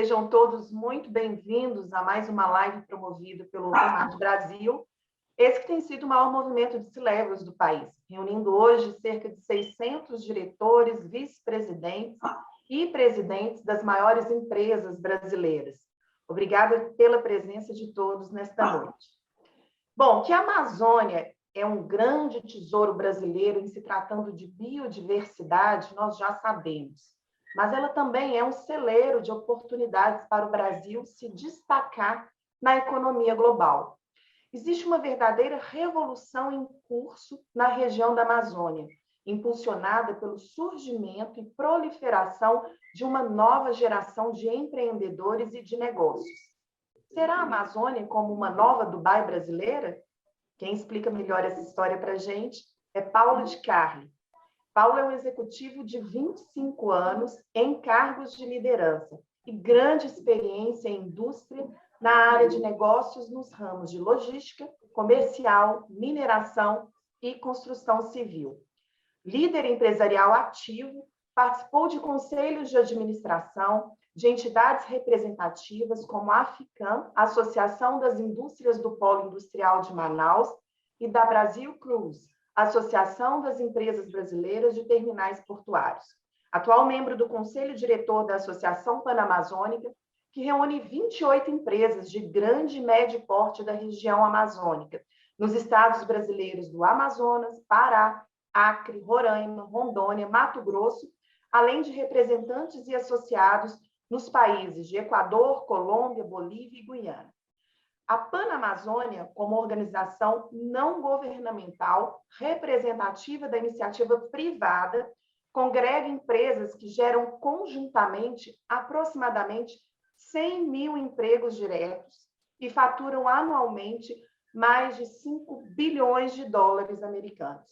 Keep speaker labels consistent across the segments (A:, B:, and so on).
A: Sejam todos muito bem-vindos a mais uma live promovida pelo Open Brasil, esse que tem sido o maior movimento de C-Levels do país, reunindo hoje cerca de 600 diretores, vice-presidentes e presidentes das maiores empresas brasileiras. Obrigada pela presença de todos nesta noite. Bom, que a Amazônia é um grande tesouro brasileiro em se tratando de biodiversidade, nós já sabemos. Mas ela também é um celeiro de oportunidades para o Brasil se destacar na economia global. Existe uma verdadeira revolução em curso na região da Amazônia, impulsionada pelo surgimento e proliferação de uma nova geração de empreendedores e de negócios. Será a Amazônia como uma nova Dubai brasileira? Quem explica melhor essa história para a gente é Paulo de Carli. Paulo é um executivo de 25 anos em cargos de liderança e grande experiência em indústria na área de negócios nos ramos de logística, comercial, mineração e construção civil. Líder empresarial ativo, participou de conselhos de administração de entidades representativas como a AFICAM, Associação das Indústrias do Polo Industrial de Manaus, e da Brasil Cruise, Associação das Empresas Brasileiras de Terminais Portuários. Atual membro do Conselho Diretor da Associação Panamazônica, que reúne 28 empresas de grande e médio porte da região amazônica, nos estados brasileiros do Amazonas, Pará, Acre, Roraima, Rondônia, Mato Grosso, além de representantes e associados nos países de Equador, Colômbia, Bolívia e Guiana. A Panamazônia, como organização não governamental representativa da iniciativa privada, congrega empresas que geram conjuntamente aproximadamente 100 mil empregos diretos e faturam anualmente mais de 5 bilhões de dólares americanos.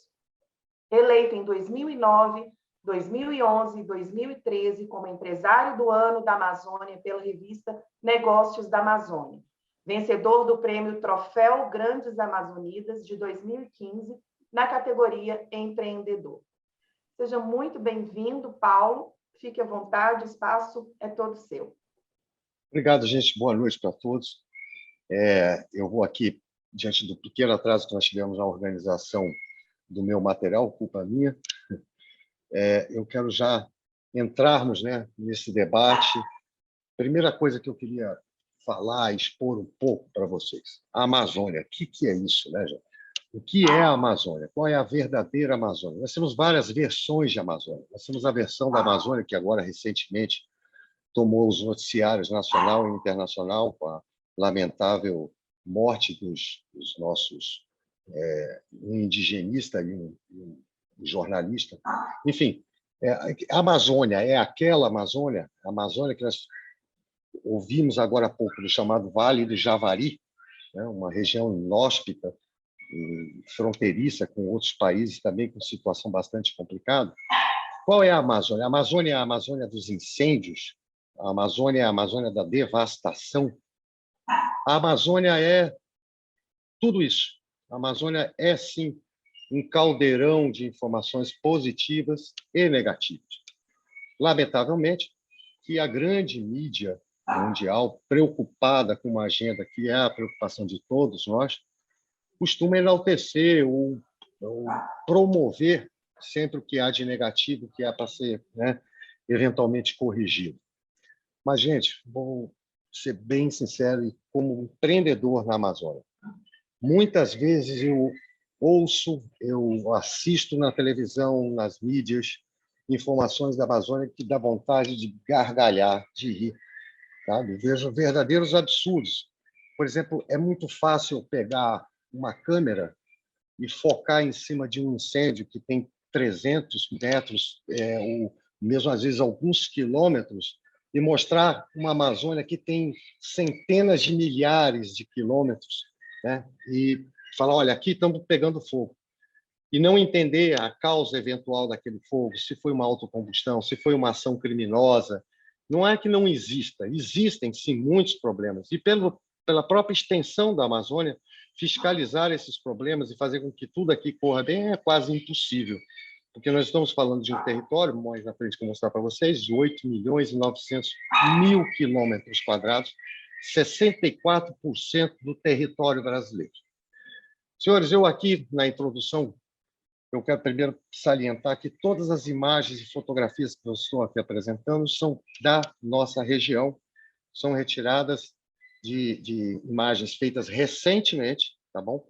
A: Eleito em 2009, 2011 e 2013 como empresário do ano da Amazônia pela revista Negócios da Amazônia. Vencedor do prêmio Troféu Grandes Amazonidas de 2015, na categoria Empreendedor. Seja muito bem-vindo, Paulo. Fique à vontade, o espaço é todo seu.
B: Obrigado, gente. Boa noite para todos. Eu vou aqui, diante do pequeno atraso que nós tivemos na organização do meu material, culpa minha, eu quero já entrarmos, né, nesse debate. Primeira coisa que eu queria falar, expor um pouco para vocês. A Amazônia, o que é isso, né, gente? O que é a Amazônia? Qual é a verdadeira Amazônia? Nós temos várias versões de Amazônia. Nós temos a versão da Amazônia, que agora, recentemente, tomou os noticiários nacional e internacional com a lamentável morte dos nossos um indigenista e um jornalista. Enfim, a Amazônia é aquela Amazônia, a Amazônia que nós ouvimos agora há pouco, do chamado Vale do Javari, né, uma região inóspita e fronteiriça com outros países também com situação bastante complicada. Qual é a Amazônia? A Amazônia é a Amazônia dos incêndios, a Amazônia é a Amazônia da devastação. A Amazônia é tudo isso. A Amazônia é, sim, um caldeirão de informações positivas e negativas. Lamentavelmente, que a grande mídia mundial, preocupada com uma agenda que é a preocupação de todos nós, costuma enaltecer ou promover sempre o que há de negativo, que é para ser, né, eventualmente corrigido. Mas, gente, vou ser bem sincero, e como empreendedor na Amazônia, muitas vezes eu ouço, eu assisto na televisão, nas mídias, informações da Amazônia que dá vontade de gargalhar, de rir. Sabe? Vejo verdadeiros absurdos. Por exemplo, é muito fácil pegar uma câmera e focar em cima de um incêndio que tem 300 metros, ou mesmo às vezes alguns quilômetros, e mostrar uma Amazônia que tem centenas de milhares de quilômetros, né? E falar, olha, aqui estamos pegando fogo. E não entender a causa eventual daquele fogo, se foi uma autocombustão, se foi uma ação criminosa. Não é que não exista, existem sim muitos problemas. E pela própria extensão da Amazônia, fiscalizar esses problemas e fazer com que tudo aqui corra bem é quase impossível. porque nós estamos falando de um território, mais na frente que eu vou mostrar para vocês, de 8.900.000 quilômetros quadrados, 64% do território brasileiro. Senhores, eu aqui, na introdução, eu quero primeiro salientar que todas as imagens e fotografias que eu estou aqui apresentando são da nossa região, são retiradas de imagens feitas recentemente, tá bom?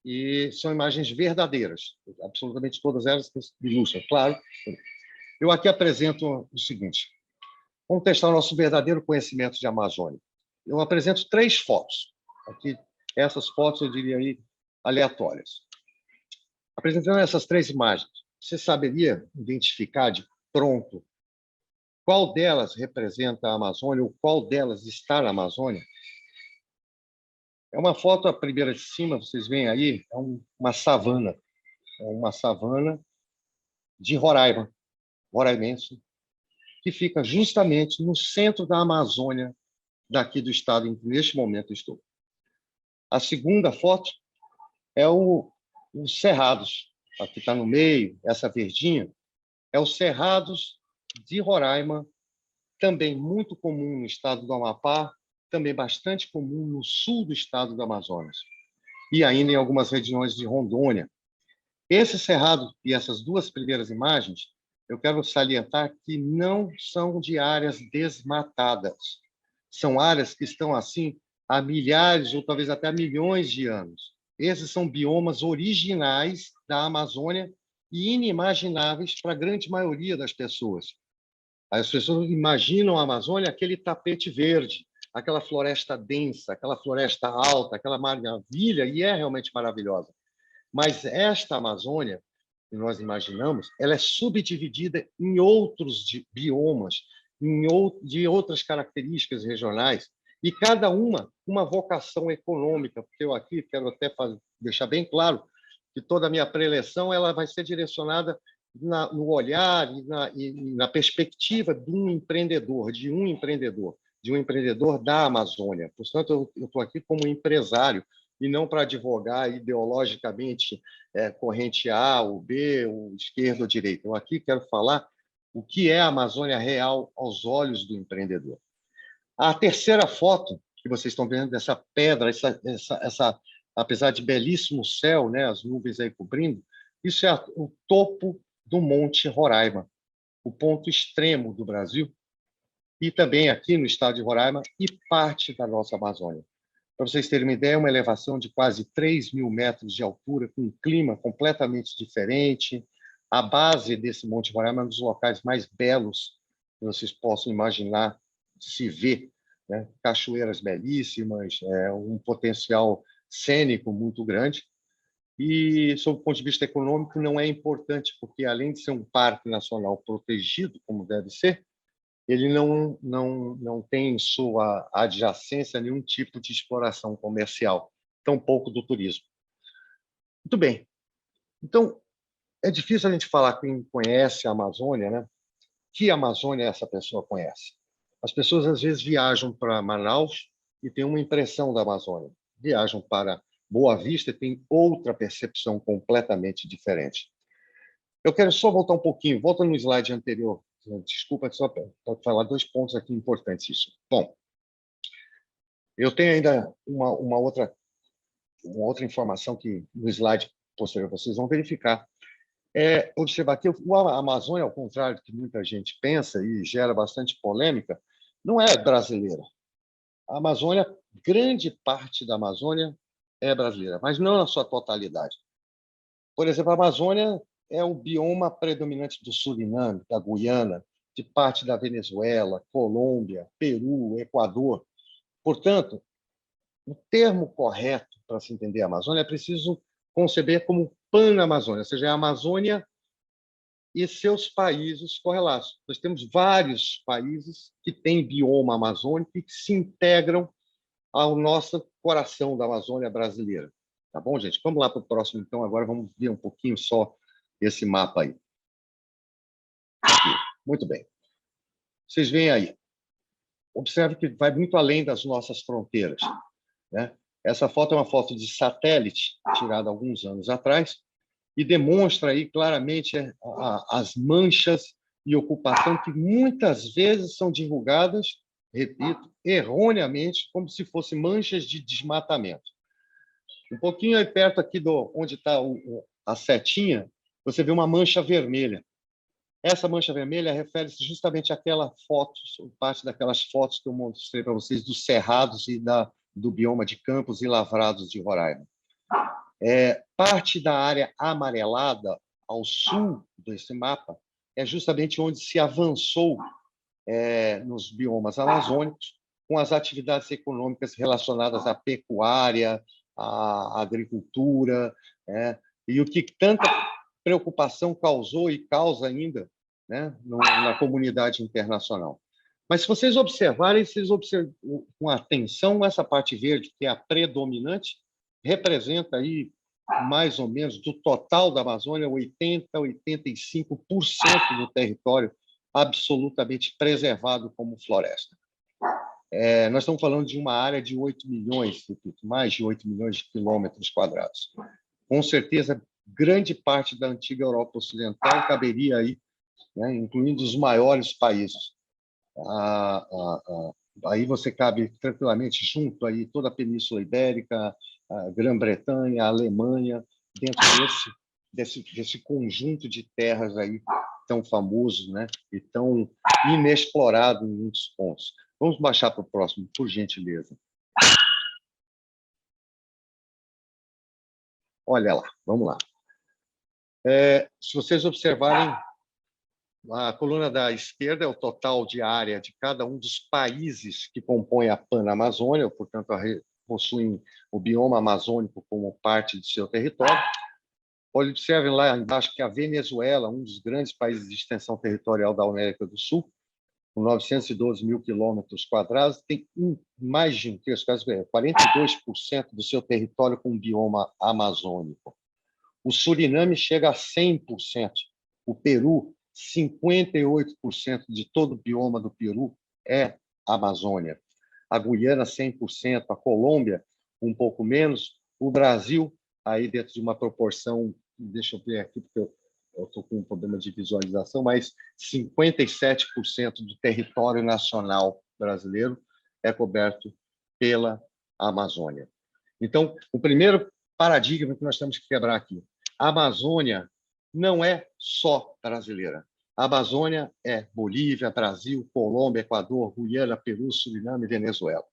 B: E são imagens verdadeiras, absolutamente todas elas ilustram, claro. Eu aqui apresento o seguinte: vamos testar o nosso verdadeiro conhecimento de Amazônia. Eu apresento 3 fotos. Aqui, essas fotos, eu diria aí, aleatórias. Apresentando essas 3 imagens, você saberia identificar de pronto qual delas representa a Amazônia ou qual delas está na Amazônia? É uma foto, a primeira de cima, vocês veem aí, é uma savana. É uma savana de Roraima, roraimense, que fica justamente no centro da Amazônia, daqui do estado em que neste momento estou. A segunda foto é os Cerrados. Aqui está no meio, essa verdinha, é os Cerrados de Roraima, também muito comum no estado do Amapá, também bastante comum no sul do estado do Amazonas, e ainda em algumas regiões de Rondônia. Esse cerrado e essas 2 primeiras imagens, eu quero salientar que não são de áreas desmatadas. São áreas que estão assim há milhares ou talvez até milhões de anos. Esses são biomas originais da Amazônia e inimagináveis para a grande maioria das pessoas. As pessoas imaginam a Amazônia aquele tapete verde, aquela floresta densa, aquela floresta alta, aquela maravilha, e é realmente maravilhosa. Mas esta Amazônia, que nós imaginamos, ela é subdividida em outros biomas, de outras características regionais, e cada uma vocação econômica, porque eu aqui quero até deixar bem claro que toda a minha preleção ela vai ser direcionada no olhar e na perspectiva de um empreendedor, da Amazônia. Portanto, eu estou aqui como empresário e não para advogar ideologicamente corrente A ou B, ou esquerda ou direita. Eu aqui quero falar o que é a Amazônia real aos olhos do empreendedor. A terceira foto que vocês estão vendo dessa pedra, apesar de belíssimo céu, né, as nuvens aí cobrindo, isso é o topo do Monte Roraima, o ponto extremo do Brasil, e também aqui no estado de Roraima e parte da nossa Amazônia. Para vocês terem uma ideia, uma elevação de quase 3.000 metros de altura, com um clima completamente diferente. A base desse Monte Roraima é um dos locais mais belos que vocês possam imaginar de se ver, né? Cachoeiras belíssimas, um potencial cênico muito grande. E, sob o ponto de vista econômico, não é importante, porque, além de ser um parque nacional protegido, como deve ser, ele não tem em sua adjacência nenhum tipo de exploração comercial, tampouco do turismo. Muito bem. Então, é difícil a gente falar quem conhece a Amazônia, né? Que Amazônia essa pessoa conhece? As pessoas, às vezes, viajam para Manaus e têm uma impressão da Amazônia. Viajam para Boa Vista e têm outra percepção completamente diferente. Eu quero só voltar um pouquinho, volta no slide anterior. Desculpa, só para falar 2 pontos aqui importantes. Isso. Bom, eu tenho ainda uma outra informação que no slide posterior vocês vão verificar. Observar que a Amazônia, ao contrário do que muita gente pensa e gera bastante polêmica, não é brasileira. A Amazônia, grande parte da Amazônia é brasileira, mas não na sua totalidade. Por exemplo, a Amazônia é o bioma predominante do Suriname, da Guiana, de parte da Venezuela, Colômbia, Peru, Equador. Portanto, o termo correto para se entender a Amazônia é preciso conceber como Pan-Amazônia, ou seja, a Amazônia e seus países correlatos. Nós temos vários países que têm bioma amazônico e que se integram ao nosso coração da Amazônia brasileira. Tá bom, gente? Vamos lá para o próximo, então. Agora vamos ver um pouquinho só esse mapa aí. Aqui. Muito bem. Vocês veem aí. Observe que vai muito além das nossas fronteiras, né? Essa foto é uma foto de satélite, tirada há alguns anos atrás, e demonstra aí claramente as manchas e ocupação que muitas vezes são divulgadas, repito, erroneamente, como se fossem manchas de desmatamento. Um pouquinho aí perto aqui onde está a setinha, você vê uma mancha vermelha. Essa mancha vermelha refere-se justamente àquela foto, parte daquelas fotos que eu mostrei para vocês dos cerrados e do bioma de Campos e Lavrados de Roraima. Parte da área amarelada ao sul desse mapa é justamente onde se avançou nos biomas amazônicos com as atividades econômicas relacionadas à pecuária, à agricultura, e o que tanta preocupação causou e causa ainda, né, na comunidade internacional. Mas se vocês observarem, vocês observam com atenção essa parte verde, que é a predominante, representa aí mais ou menos do total da Amazônia 80% a 85% do território absolutamente preservado como floresta. Nós estamos falando de uma área de 8 milhões, repito, mais de 8 milhões de quilômetros quadrados. Com certeza, grande parte da antiga Europa Ocidental caberia aí, né, incluindo os maiores países. Aí você cabe tranquilamente junto aí toda a Península Ibérica, a Grã-Bretanha, a Alemanha, dentro desse conjunto de terras aí tão famoso, né, e tão inexplorado em muitos pontos. Vamos baixar para o próximo, por gentileza. Olha lá, vamos lá. Se vocês observarem, a coluna da esquerda é o total de área de cada um dos países que compõem a Panamazônia, portanto, possuem o bioma amazônico como parte de seu território. Observem lá embaixo que a Venezuela, um dos grandes países de extensão territorial da América do Sul, com 912 mil quilômetros quadrados, tem mais de um terço, quase 42% do seu território com bioma amazônico. O Suriname chega a 100%. O Peru, 58% de todo o bioma do Peru é Amazônia. A Guiana, 100%. A Colômbia, um pouco menos. O Brasil, aí dentro de uma proporção, deixa eu ver aqui, porque eu estou com um problema de visualização, mas 57% do território nacional brasileiro é coberto pela Amazônia. Então, o primeiro paradigma que nós temos que quebrar aqui: a Amazônia não é só brasileira. A Amazônia é Bolívia, Brasil, Colômbia, Equador, Guiana, Peru, Suriname e Venezuela.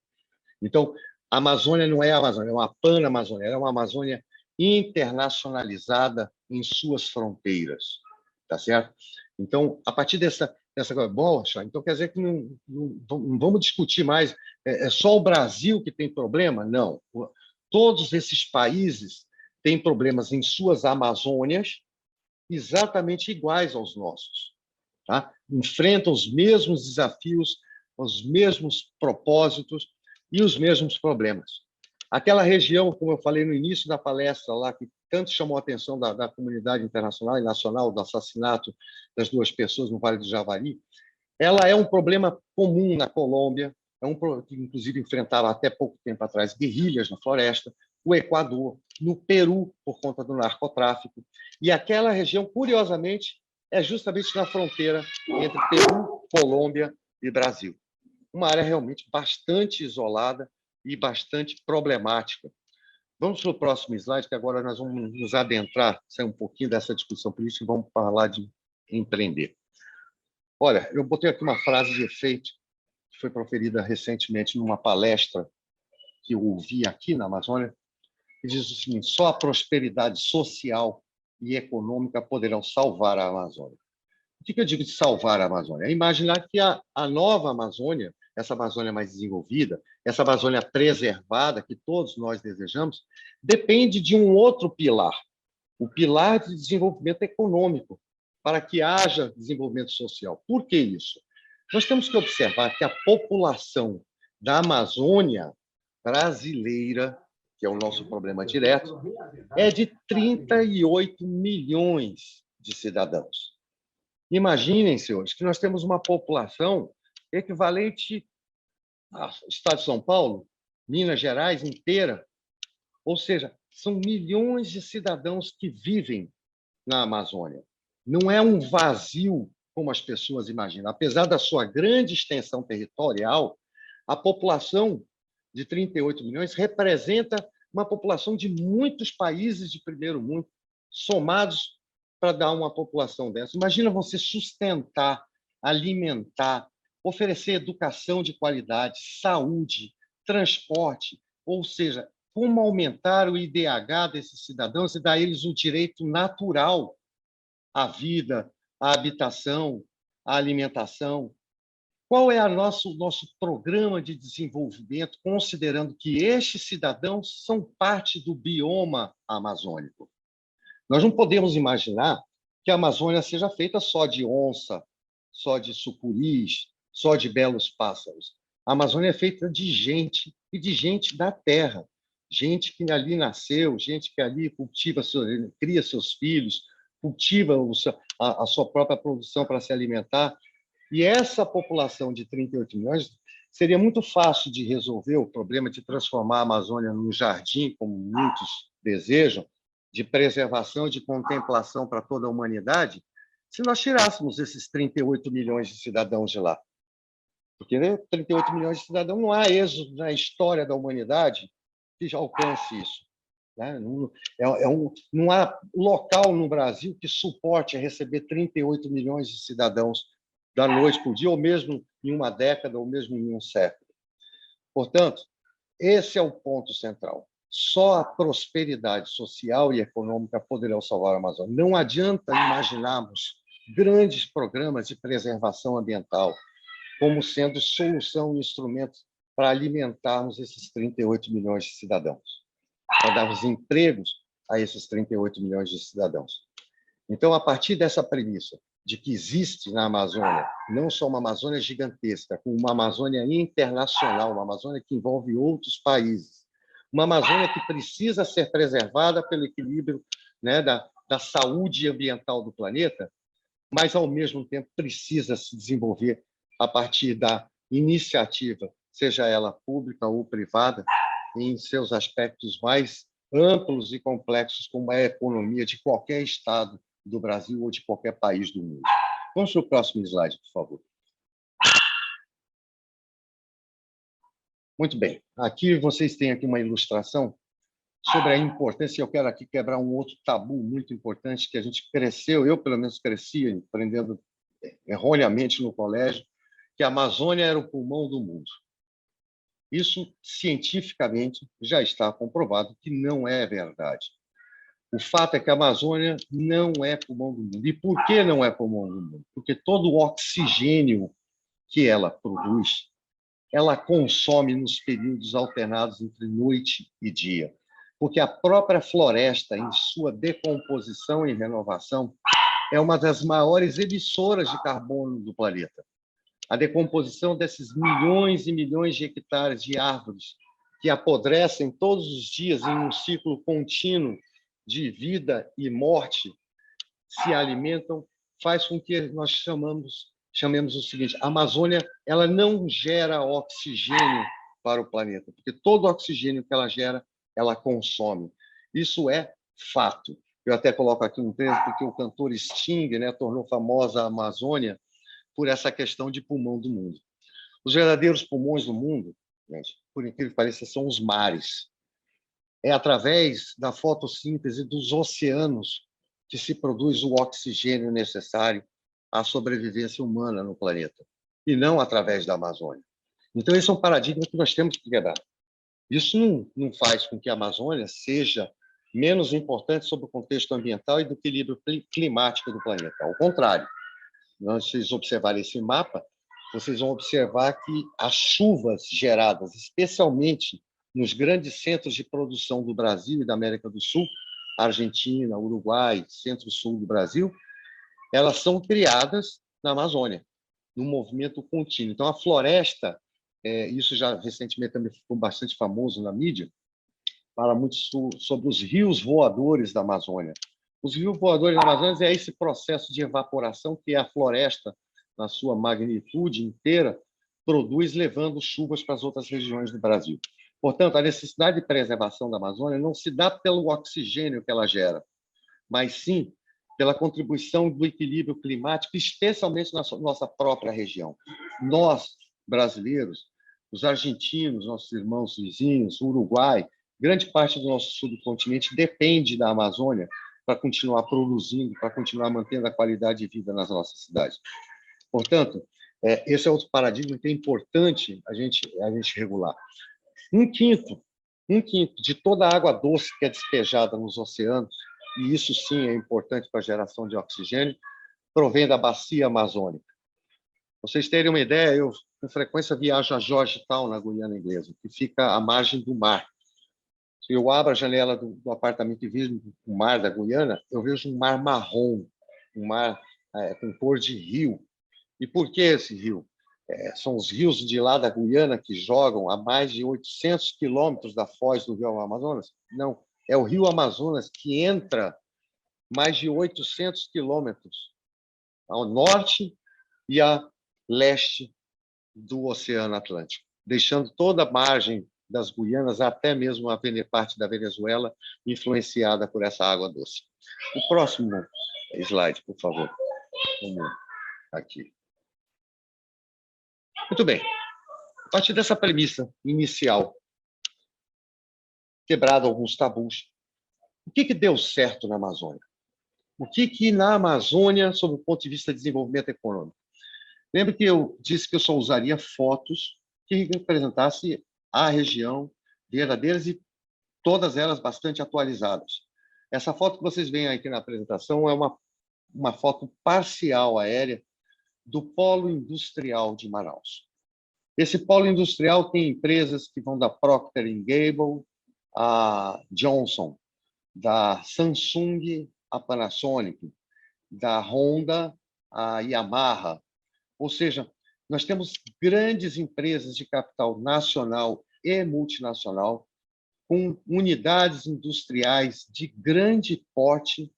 B: Então, a Amazônia não é a Amazônia, é uma Panamazônia, é uma Amazônia internacionalizada em suas fronteiras, tá certo? Então, a partir dessa bocha, então quer dizer que não vamos discutir mais, é só o Brasil que tem problema? Não. Todos esses países têm problemas em suas Amazônias exatamente iguais aos nossos, tá? Enfrentam os mesmos desafios, os mesmos propósitos e os mesmos problemas. Aquela região, como eu falei no início da palestra lá, que tanto chamou a atenção da comunidade internacional e nacional, do assassinato das 2 pessoas no Vale do Javari, ela é um problema comum na Colômbia, que inclusive enfrentava até pouco tempo atrás guerrilhas na floresta, o Equador, no Peru, por conta do narcotráfico. E aquela região, curiosamente, é justamente na fronteira entre Peru, Colômbia e Brasil. Uma área realmente bastante isolada e bastante problemática. Vamos para o próximo slide, que agora nós vamos nos adentrar, sair um pouquinho dessa discussão política e vamos falar de empreender. Olha, eu botei aqui uma frase de efeito que foi proferida recentemente numa palestra que eu ouvi aqui na Amazônia, que diz o seguinte: só a prosperidade social e econômica poderão salvar a Amazônia. O que eu digo de salvar a Amazônia? É imaginar que a nova Amazônia, essa Amazônia mais desenvolvida, essa Amazônia preservada, que todos nós desejamos, depende de um outro pilar, o pilar de desenvolvimento econômico, para que haja desenvolvimento social. Por que isso? Nós temos que observar que a população da Amazônia brasileira, que é o nosso problema direto, é de 38 milhões de cidadãos. Imaginem, senhores, que nós temos uma população equivalente ao estado de São Paulo, Minas Gerais inteira. Ou seja, são milhões de cidadãos que vivem na Amazônia. Não é um vazio como as pessoas imaginam. Apesar da sua grande extensão territorial, a população de 38 milhões representa uma população de muitos países de primeiro mundo, somados para dar uma população dessa. Imagina você sustentar, alimentar, oferecer educação de qualidade, saúde, transporte, ou seja, como aumentar o IDH desses cidadãos e dar a eles o direito natural à vida, à habitação, à alimentação. Qual é o nosso programa de desenvolvimento, considerando que estes cidadãos são parte do bioma amazônico? Nós não podemos imaginar que a Amazônia seja feita só de onça, só de sucuris, só de belos pássaros. A Amazônia é feita de gente e de gente da terra, gente que ali nasceu, gente que ali cultiva, cria seus filhos, cultiva a sua própria produção para se alimentar. E essa população de 38 milhões seria muito fácil de resolver o problema de transformar a Amazônia num jardim, como muitos desejam, de preservação, de contemplação para toda a humanidade, se nós tirássemos esses 38 milhões de cidadãos de lá. Porque 38 milhões de cidadãos não há êxodo na história da humanidade que já alcance isso. Né? Não há local no Brasil que suporte receber 38 milhões de cidadãos da noite para o dia, ou mesmo em uma década, ou mesmo em um século. Portanto, esse é o ponto central. Só a prosperidade social e econômica poderá salvar a Amazônia. Não adianta imaginarmos grandes programas de preservação ambiental como sendo solução e instrumento para alimentarmos esses 38 milhões de cidadãos, para darmos empregos a esses 38 milhões de cidadãos. Então, a partir dessa premissa de que existe na Amazônia não só uma Amazônia gigantesca, como uma Amazônia internacional, uma Amazônia que envolve outros países, uma Amazônia que precisa ser preservada pelo equilíbrio, né, da saúde ambiental do planeta, mas, ao mesmo tempo, precisa se desenvolver a partir da iniciativa, seja ela pública ou privada, em seus aspectos mais amplos e complexos, como é a economia de qualquer estado do Brasil ou de qualquer país do mundo. Vamos para o próximo slide, por favor. Muito bem. Aqui vocês têm aqui uma ilustração sobre a importância. Eu quero aqui quebrar um outro tabu muito importante que a gente cresceu, eu pelo menos cresci aprendendo erroneamente no colégio, que a Amazônia era o pulmão do mundo. Isso, cientificamente, já está comprovado que não é verdade. O fato é que a Amazônia não é pulmão do mundo. E por que não é pulmão do mundo? Porque todo o oxigênio que ela produz, ela consome nos períodos alternados entre noite e dia. Porque a própria floresta, em sua decomposição e renovação, é uma das maiores emissoras de carbono do planeta. A decomposição desses milhões e milhões de hectares de árvores que apodrecem todos os dias em um ciclo contínuo de vida e morte, se alimentam, faz com que nós chamemos o seguinte: a Amazônia ela não gera oxigênio para o planeta, porque todo o oxigênio que ela gera, ela consome. Isso é fato. Eu até coloco aqui um trecho, porque o cantor Sting, né, tornou famosa a Amazônia por essa questão de pulmão do mundo. Os verdadeiros pulmões do mundo, gente, por incrível que pareça, são os mares. É através da fotossíntese dos oceanos que se produz o oxigênio necessário à sobrevivência humana no planeta, e não através da Amazônia. Então, esse é um paradigma que nós temos que quebrar. Isso não faz com que a Amazônia seja menos importante sob o contexto ambiental e do equilíbrio climático do planeta. Ao contrário, se vocês observarem esse mapa, vocês vão observar que as chuvas geradas, especialmente nos grandes centros de produção do Brasil e da América do Sul, Argentina, Uruguai, centro-sul do Brasil, elas são criadas na Amazônia, num movimento contínuo. Então, a floresta, isso já recentemente também ficou bastante famoso na mídia, fala muito sobre os rios voadores da Amazônia. Os rios voadores da Amazônia é esse processo de evaporação que a floresta, na sua magnitude inteira, produz, levando chuvas para as outras regiões do Brasil. Portanto, a necessidade de preservação da Amazônia não se dá pelo oxigênio que ela gera, mas sim pela contribuição do equilíbrio climático, especialmente na nossa própria região. Nós, brasileiros, os argentinos, nossos irmãos vizinhos, o Uruguai, grande parte do nosso subcontinente depende da Amazônia para continuar produzindo, para continuar mantendo a qualidade de vida nas nossas cidades. Portanto, esse é outro paradigma que é importante a gente regular. Um quinto de toda a água doce que é despejada nos oceanos, e isso sim é importante para a geração de oxigênio, provém da bacia amazônica. Para vocês terem uma ideia, eu com frequência viajo a Georgetown, na Guiana Inglesa, que fica à margem do mar. Se eu abro a janela do apartamento e vejo o mar da Guiana, eu vejo um mar marrom, um mar com cor de rio. E por que esse rio? São os rios de lá da Guiana que jogam a mais de 800 quilômetros da foz do rio Amazonas? Não, é o rio Amazonas que entra mais de 800 quilômetros ao norte e a leste do Oceano Atlântico, deixando toda a margem das Guianas, até mesmo a parte da Venezuela, influenciada por essa água doce. O próximo slide, por favor. Vamos aqui. Muito bem. A partir dessa premissa inicial, quebrado alguns tabus, o que deu certo na Amazônia? O que na Amazônia, sob o ponto de vista de desenvolvimento econômico? Lembra que eu disse que eu só usaria fotos que representassem a região verdadeiras e todas elas bastante atualizadas. Essa foto que vocês veem aqui na apresentação é uma foto parcial aérea do polo industrial de Manaus. Esse polo industrial tem empresas que vão da Procter & Gamble a Johnson, da Samsung a Panasonic, da Honda a Yamaha. Ou seja, nós temos grandes empresas de capital nacional e multinacional com unidades industriais de grande porte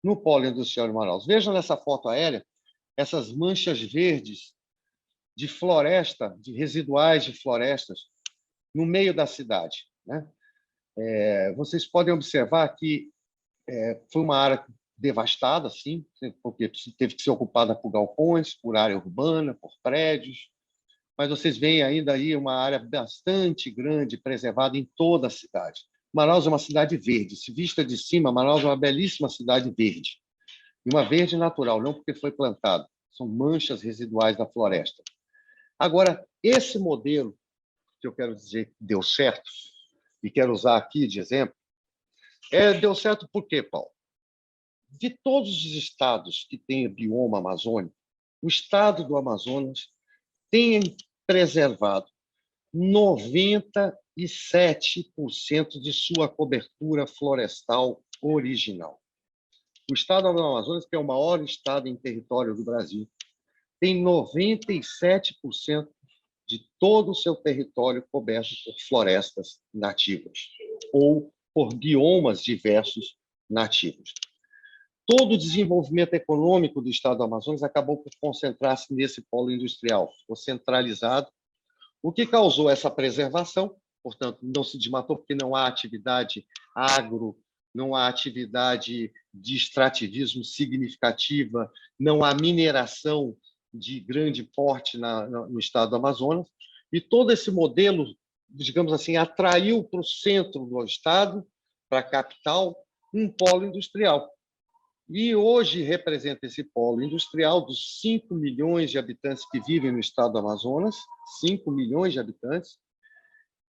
B: no polo industrial de Manaus. Vejam nessa foto aérea essas manchas verdes de floresta, de residuais de florestas, no meio da cidade, né? Vocês podem observar que foi uma área devastada, sim, porque teve que ser ocupada por galpões, por área urbana, por prédios, mas vocês veem ainda aí uma área bastante grande, preservada em toda a cidade. Manaus é uma cidade verde. Se vista de cima, Manaus é uma belíssima cidade verde. E uma verde natural, não porque foi plantada. São manchas residuais da floresta. Agora, esse modelo que eu quero dizer que deu certo, e quero usar aqui de exemplo, deu certo por quê, Paulo? De todos os estados que têm bioma amazônico, o estado do Amazonas tem preservado 97% de sua cobertura florestal original. O estado do Amazonas, que é o maior estado em território do Brasil, tem 97% de todo o seu território coberto por florestas nativas ou por biomas diversos nativos. Todo o desenvolvimento econômico do estado do Amazonas acabou por concentrar-se nesse polo industrial, ficou centralizado, o que causou essa preservação. Portanto, não se desmatou porque não há atividade agro, não há atividade de extrativismo significativa, não há mineração de grande porte no estado do Amazonas, e todo esse modelo, digamos assim, atraiu para o centro do estado, para a capital, um polo industrial. E hoje representa esse polo industrial dos 5 milhões de habitantes que vivem no estado do Amazonas, 5 milhões de habitantes,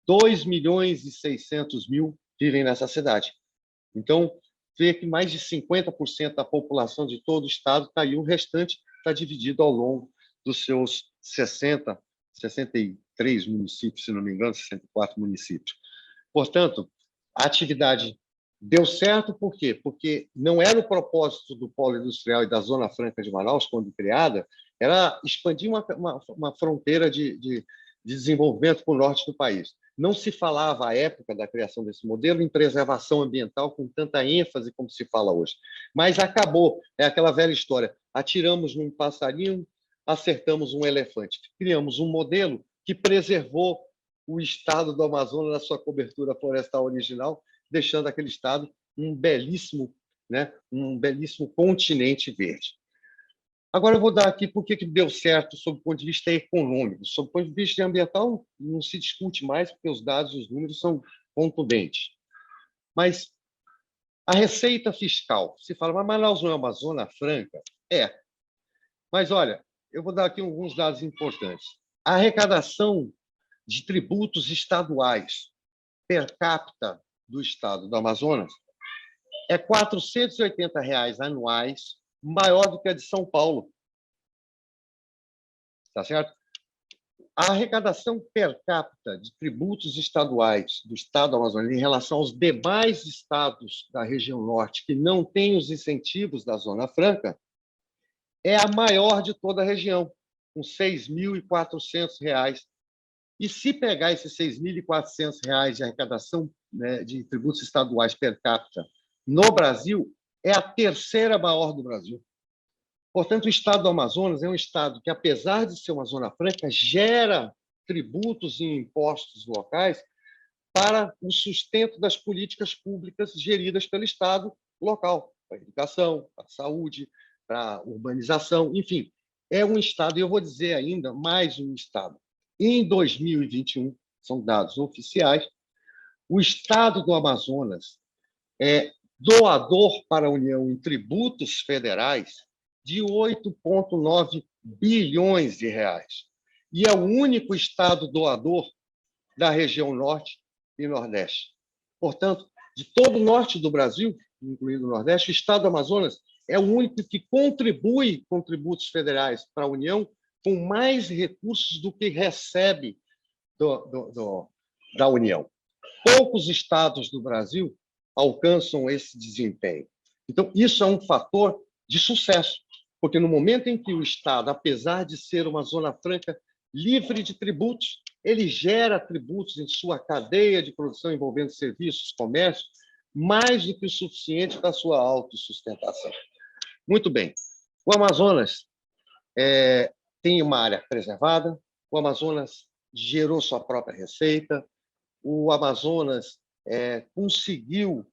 B: 2 milhões e 600 mil vivem nessa cidade. Então, vê que mais de 50% da população de todo o estado está aí, o restante está dividido ao longo dos seus 63 municípios, se não me engano, 64 municípios. Portanto, a atividade deu certo por quê? Porque não era o propósito do polo industrial e da Zona Franca de Manaus, quando criada, era expandir uma fronteira de desenvolvimento para o norte do país. Não se falava, à época da criação desse modelo, em preservação ambiental com tanta ênfase como se fala hoje. Mas acabou, é aquela velha história, atiramos num passarinho, acertamos um elefante. Criamos um modelo que preservou o estado do Amazonas na sua cobertura florestal original, deixando aquele estado um belíssimo né? Um belíssimo continente verde. Agora eu vou dar aqui por que deu certo sob o ponto de vista econômico. Sob o ponto de vista ambiental, não se discute mais, porque os dados e os números são contundentes. Mas a receita fiscal, se fala, mas Manaus não é uma zona franca? É. Mas, olha, eu vou dar aqui alguns dados importantes. A arrecadação de tributos estaduais per capita do estado do Amazonas é R$ 480 anuais, maior do que a de São Paulo. Tá certo? A arrecadação per capita de tributos estaduais do estado do Amazonas em relação aos demais estados da região norte que não têm os incentivos da Zona Franca é a maior de toda a região, com R$ 6.400. E se pegar esses R$ 6.400 de arrecadação, né, de tributos estaduais per capita no Brasil, é a terceira maior do Brasil. Portanto, o estado do Amazonas é um estado que, apesar de ser uma zona franca, gera tributos e impostos locais para o sustento das políticas públicas geridas pelo estado local, para a educação, para a saúde, para a urbanização, enfim. É um estado, e eu vou dizer ainda mais um estado. Em 2021, são dados oficiais, o estado do Amazonas é doador para a União em tributos federais de 8,9 bilhões de reais. E é o único estado doador da região norte e nordeste. Portanto, de todo o norte do Brasil, incluindo o nordeste, o estado do Amazonas é o único que contribui com tributos federais para a União com mais recursos do que recebe da União. Poucos estados do Brasil alcançam esse desempenho. Então, isso é um fator de sucesso, porque no momento em que o Estado, apesar de ser uma zona franca livre de tributos, ele gera tributos em sua cadeia de produção envolvendo serviços, comércio, mais do que o suficiente para a sua autossustentação. Muito bem. O Amazonas tem uma área preservada, o Amazonas gerou sua própria receita, o Amazonas conseguiu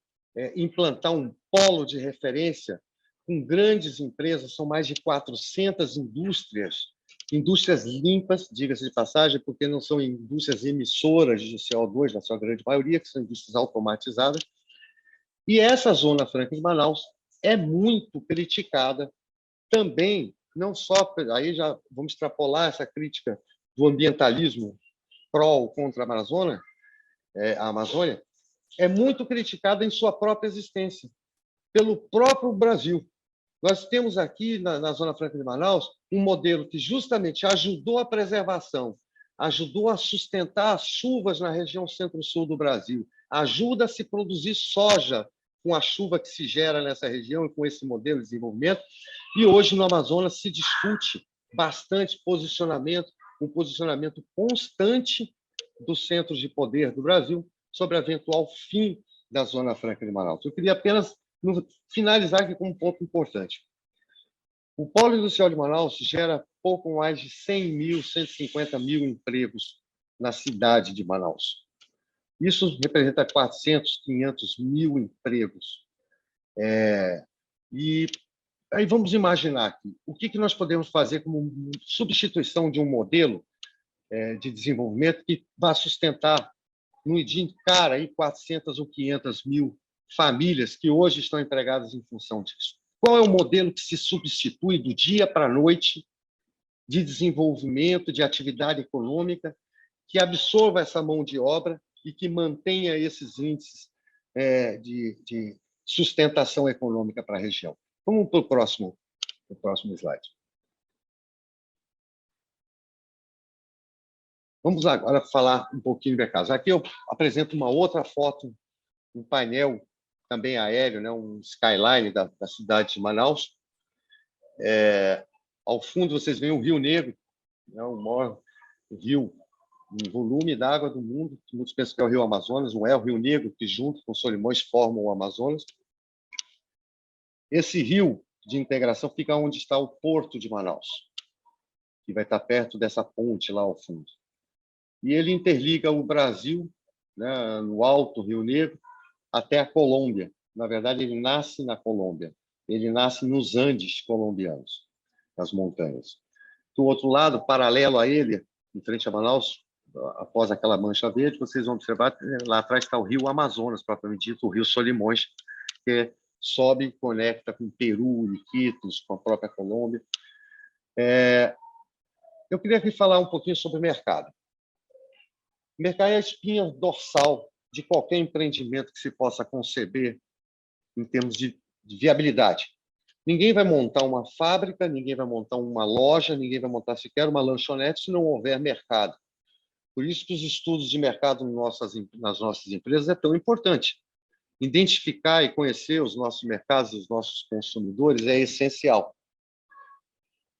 B: implantar um polo de referência com grandes empresas, são mais de 400 indústrias limpas, diga-se de passagem, porque não são indústrias emissoras de CO2, na sua grande maioria, que são indústrias automatizadas. E essa Zona Franca de Manaus é muito criticada também, não só, aí já vamos extrapolar essa crítica do ambientalismo pró ou contra a Amazônia, é muito criticada em sua própria existência, pelo próprio Brasil. Nós temos aqui, na Zona Franca de Manaus, um modelo que justamente ajudou a preservação, ajudou a sustentar as chuvas na região centro-sul do Brasil, ajuda a se produzir soja com a chuva que se gera nessa região e com esse modelo de desenvolvimento. E hoje, no Amazonas, se discute bastante um posicionamento constante dos centros de poder do Brasil sobre o eventual fim da Zona Franca de Manaus. Eu queria apenas finalizar aqui com um ponto importante. O polo industrial de Manaus gera pouco mais de 100.000, 150.000 empregos na cidade de Manaus. Isso representa 400, 500 mil empregos. E aí vamos imaginar aqui, o que nós podemos fazer como substituição de um modelo de desenvolvimento que vai sustentar no dia de cara aí 400 ou 500 mil famílias que hoje estão empregadas em função disso. Qual é o modelo que se substitui do dia para a noite de desenvolvimento, de atividade econômica, que absorva essa mão de obra e que mantenha esses índices de sustentação econômica para a região? Vamos para o próximo slide. Vamos agora falar um pouquinho do mercado. Aqui eu apresento uma outra foto, um painel também aéreo, né, um skyline da cidade de Manaus. Ao fundo, vocês veem o Rio Negro, né, o maior rio em volume d'água do mundo. Muitos pensam que é o Rio Amazonas, não é o Rio Negro, que junto com Solimões formam o Amazonas. Esse rio de integração fica onde está o Porto de Manaus, que vai estar perto dessa ponte lá ao fundo. E ele interliga o Brasil, né, no alto Rio Negro, até a Colômbia, na verdade, ele nasce na Colômbia. Ele nasce nos Andes colombianos, nas montanhas. Do outro lado, paralelo a ele, em frente a Manaus, após aquela mancha verde, vocês vão observar que lá atrás está o rio Amazonas, propriamente dito, o rio Solimões, que sobe e conecta com Peru, Iquitos, com a própria Colômbia. Eu queria aqui falar um pouquinho sobre o mercado. O mercado é a espinha dorsal de qualquer empreendimento que se possa conceber em termos de viabilidade. Ninguém vai montar uma fábrica, ninguém vai montar uma loja, ninguém vai montar sequer uma lanchonete se não houver mercado. Por isso que os estudos de mercado nas nossas empresas é tão importante. Identificar e conhecer os nossos mercados, os nossos consumidores é essencial.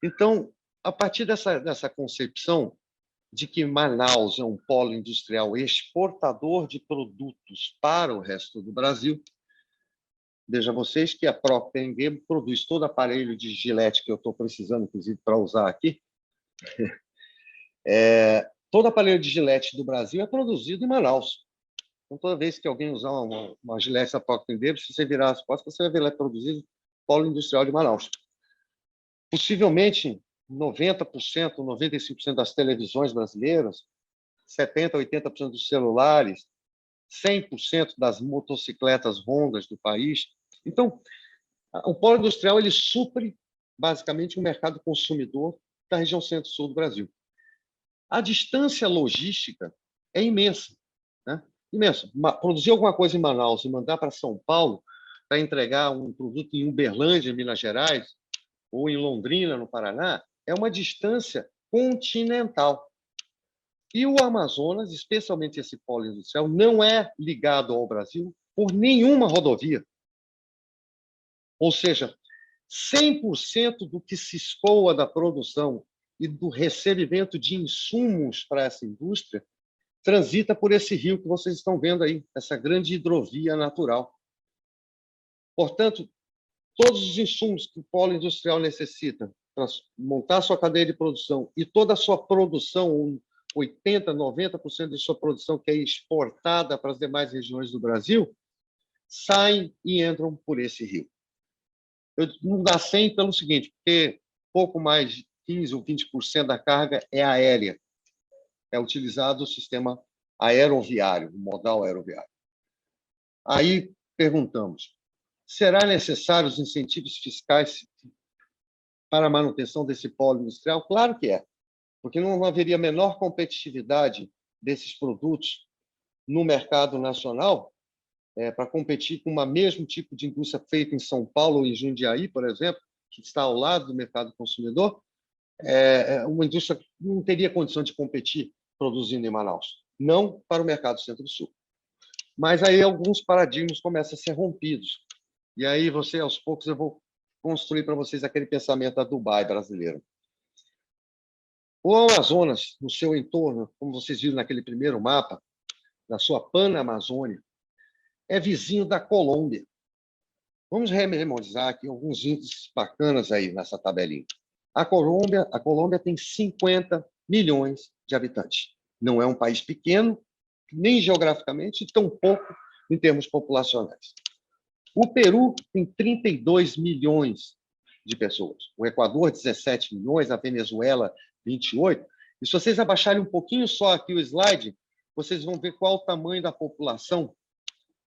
B: Então, a partir dessa concepção de que Manaus é um polo industrial exportador de produtos para o resto do Brasil, veja vocês que a própria P&G produz todo aparelho de gilete que eu estou precisando, inclusive, para usar aqui. Todo aparelho de gilete do Brasil é produzido em Manaus. Então, toda vez que alguém usar uma gilete da Procter & Gamble, se você virar as portas, você vai ver lá produzido no polo industrial de Manaus. Possivelmente, 90%, 95% das televisões brasileiras, 70%, 80% dos celulares, 100% das motocicletas Hondas do país. Então, o polo industrial ele supre, basicamente, o mercado consumidor da região centro-sul do Brasil. A distância logística é imensa, né? Imensa. Produzir alguma coisa em Manaus e mandar para São Paulo para entregar um produto em Uberlândia, em Minas Gerais, ou em Londrina, no Paraná, é uma distância continental. E o Amazonas, especialmente esse polo industrial, não é ligado ao Brasil por nenhuma rodovia. Ou seja, 100% do que se escoa da produção e do recebimento de insumos para essa indústria transita por esse rio que vocês estão vendo aí, essa grande hidrovia natural. Portanto, todos os insumos que o polo industrial necessita para montar sua cadeia de produção e toda a sua produção, 80%, 90% de sua produção que é exportada para as demais regiões do Brasil, saem e entram por esse rio. Não dá 100 pelo seguinte, porque pouco mais de 15% ou 20% da carga é aérea. É utilizado o sistema aeroviário, o modal aeroviário. Aí perguntamos, será necessário os incentivos fiscais para a manutenção desse polo industrial? Claro que é, porque não haveria menor competitividade desses produtos no mercado nacional para competir com o mesmo tipo de indústria feita em São Paulo ou em Jundiaí, por exemplo, que está ao lado do mercado consumidor. Uma indústria não teria condição de competir produzindo em Manaus, não para o mercado Centro-Sul. Mas aí alguns paradigmas começam a ser rompidos. E aí, aos poucos, eu vou construir para vocês aquele pensamento da Dubai brasileira. O Amazonas, no seu entorno, como vocês viram naquele primeiro mapa, da sua Panamazônia, é vizinho da Colômbia. Vamos rememorizar aqui alguns índices bacanas aí nessa tabelinha. A Colômbia tem 50 milhões de habitantes. Não é um país pequeno, nem geograficamente, e tampouco em termos populacionais. O Peru tem 32 milhões de pessoas. O Equador, 17 milhões. A Venezuela, 28. E se vocês abaixarem um pouquinho só aqui o slide, vocês vão ver qual o tamanho da população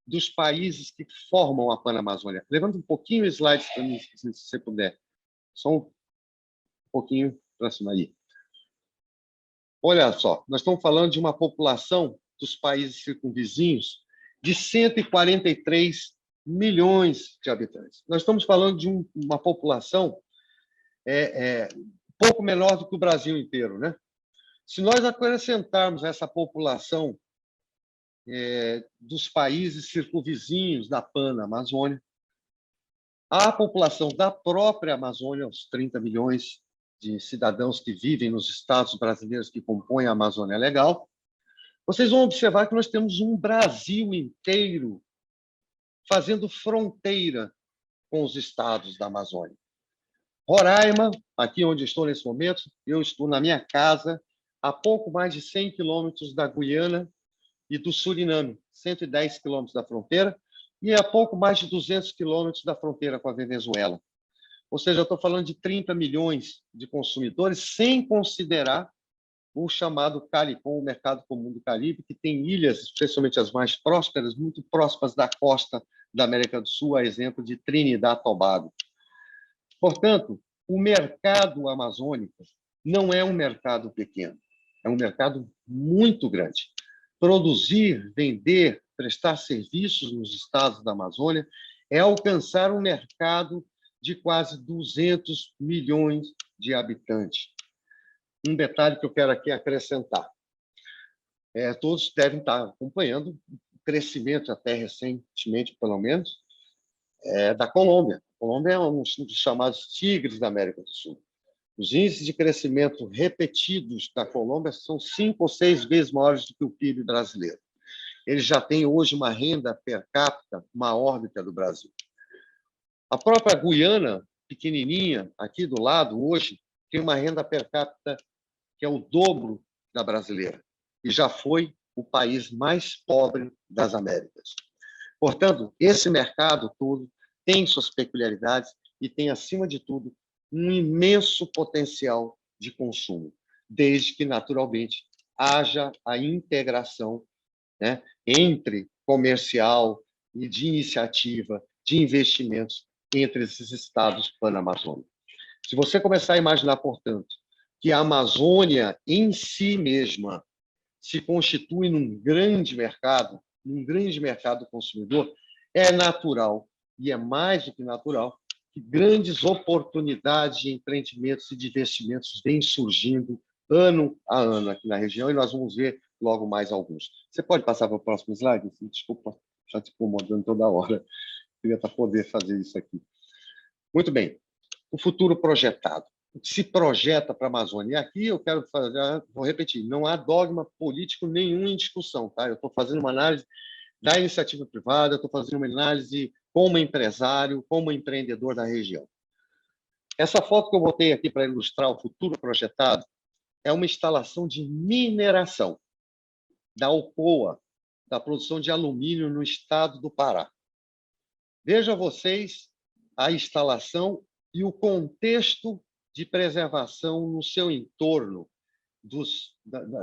B: dos países que formam a Panamazônia. Levanta um pouquinho o slide para mim, se você puder. Só um pouquinho para cima aí. Olha só, nós estamos falando de uma população dos países circunvizinhos de 143 milhões de habitantes. Nós estamos falando de uma população pouco menor do que o Brasil inteiro, né? Se nós acrescentarmos essa população dos países circunvizinhos da Panamazônia, a população da própria Amazônia, os 30 milhões de cidadãos que vivem nos estados brasileiros que compõem a Amazônia Legal, vocês vão observar que nós temos um Brasil inteiro fazendo fronteira com os estados da Amazônia. Roraima, aqui onde estou nesse momento, eu estou na minha casa, a pouco mais de 100 quilômetros da Guiana e do Suriname, 110 quilômetros da fronteira, e é a pouco mais de 200 quilômetros da fronteira com a Venezuela. Ou seja, eu estou falando de 30 milhões de consumidores, sem considerar o chamado CARICOM, o Mercado Comum do Caribe, que tem ilhas, especialmente as mais prósperas, muito próximas da costa da América do Sul, a exemplo de Trinidad e Tobago. Portanto, o mercado amazônico não é um mercado pequeno, é um mercado muito grande. Produzir, vender, prestar serviços nos estados da Amazônia é alcançar um mercado de quase 200 milhões de habitantes. Um detalhe que eu quero aqui acrescentar. Todos devem estar acompanhando o crescimento, até recentemente, pelo menos, da Colômbia. A Colômbia é um dos chamados tigres da América do Sul. Os índices de crescimento repetidos da Colômbia são 5 ou 6 vezes maiores do que o PIB brasileiro. Eles já têm hoje uma renda per capita maior do que a do Brasil. A própria Guiana, pequenininha, aqui do lado, hoje, tem uma renda per capita que é o dobro da brasileira, e já foi o país mais pobre das Américas. Portanto, esse mercado todo tem suas peculiaridades e tem, acima de tudo, um imenso potencial de consumo, desde que, naturalmente, haja a integração, né, entre comercial e de iniciativa, de investimentos entre esses estados panamazônicos. Se você começar a imaginar, portanto, que a Amazônia em si mesma se constitui num grande mercado consumidor, é natural, e é mais do que natural, que grandes oportunidades de empreendimentos e de investimentos vêm surgindo ano a ano aqui na região, e nós vamos ver logo mais alguns. Você pode passar para o próximo slide? Desculpa, já te incomodando toda hora. Queria poder fazer isso aqui. Muito bem. O futuro projetado. O que se projeta para a Amazônia? E aqui eu quero fazer, vou repetir, não há dogma político nenhum em discussão. Tá? Eu estou fazendo uma análise da iniciativa privada, eu estou fazendo uma análise como empresário, como empreendedor da região. Essa foto que eu botei aqui para ilustrar o futuro projetado é uma instalação de mineração da Alcoa, da produção de alumínio no estado do Pará. Vejam vocês a instalação e o contexto de preservação no seu entorno.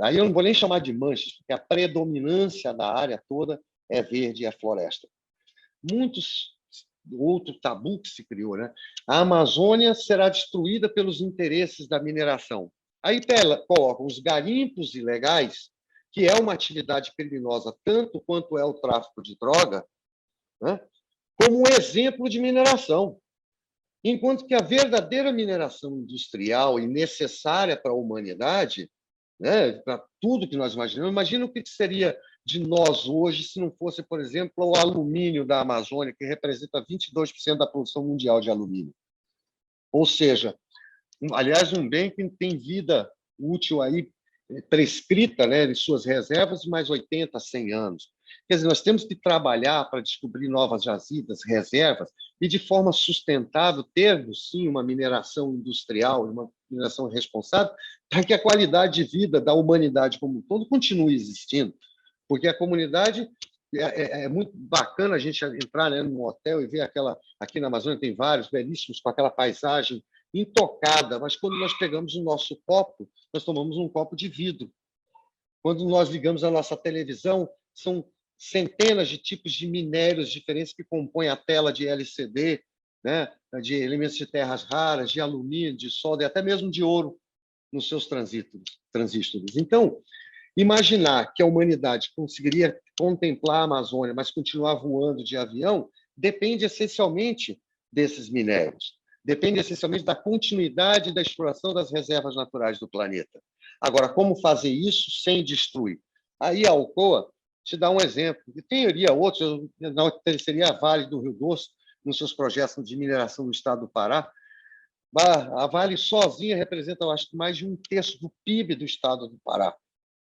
B: Aí eu não vou nem chamar de manchas, porque a predominância da área toda é verde e é floresta. Outro tabu que se criou, né? A Amazônia será destruída pelos interesses da mineração. Aí colocam os garimpos ilegais, que é uma atividade criminosa tanto quanto é o tráfico de droga, né? Como um exemplo de mineração. Enquanto que a verdadeira mineração industrial e necessária para a humanidade, né, para tudo que nós imaginamos, imagina o que seria de nós hoje se não fosse, por exemplo, o alumínio da Amazônia, que representa 22% da produção mundial de alumínio. Ou seja, aliás, um bem que tem vida útil aí prescrita, né, de suas reservas de mais 80, 100 anos. Quer dizer, nós temos que trabalhar para descobrir novas jazidas, reservas, e de forma sustentável termos, sim, uma mineração industrial, uma mineração responsável, para que a qualidade de vida da humanidade como um todo continue existindo. Porque a comunidade é muito bacana a gente entrar, né, num hotel e ver aqui na Amazônia tem vários belíssimos, com aquela paisagem intocada, mas quando nós pegamos o nosso copo, nós tomamos um copo de vidro. Quando nós ligamos a nossa televisão, são centenas de tipos de minérios diferentes que compõem a tela de LCD, né? De elementos de terras raras, de alumínio, de solda e até mesmo de ouro nos seus transistores. Então, imaginar que a humanidade conseguiria contemplar a Amazônia, mas continuar voando de avião, depende essencialmente desses minérios. Depende essencialmente da continuidade da exploração das reservas naturais do planeta. Agora, como fazer isso sem destruir? Aí a Alcoa te dá um exemplo. E teria outros, seria a Vale do Rio Doce, nos seus projetos de mineração no estado do Pará. A Vale sozinha representa, eu acho, mais de 1/3 do PIB do estado do Pará.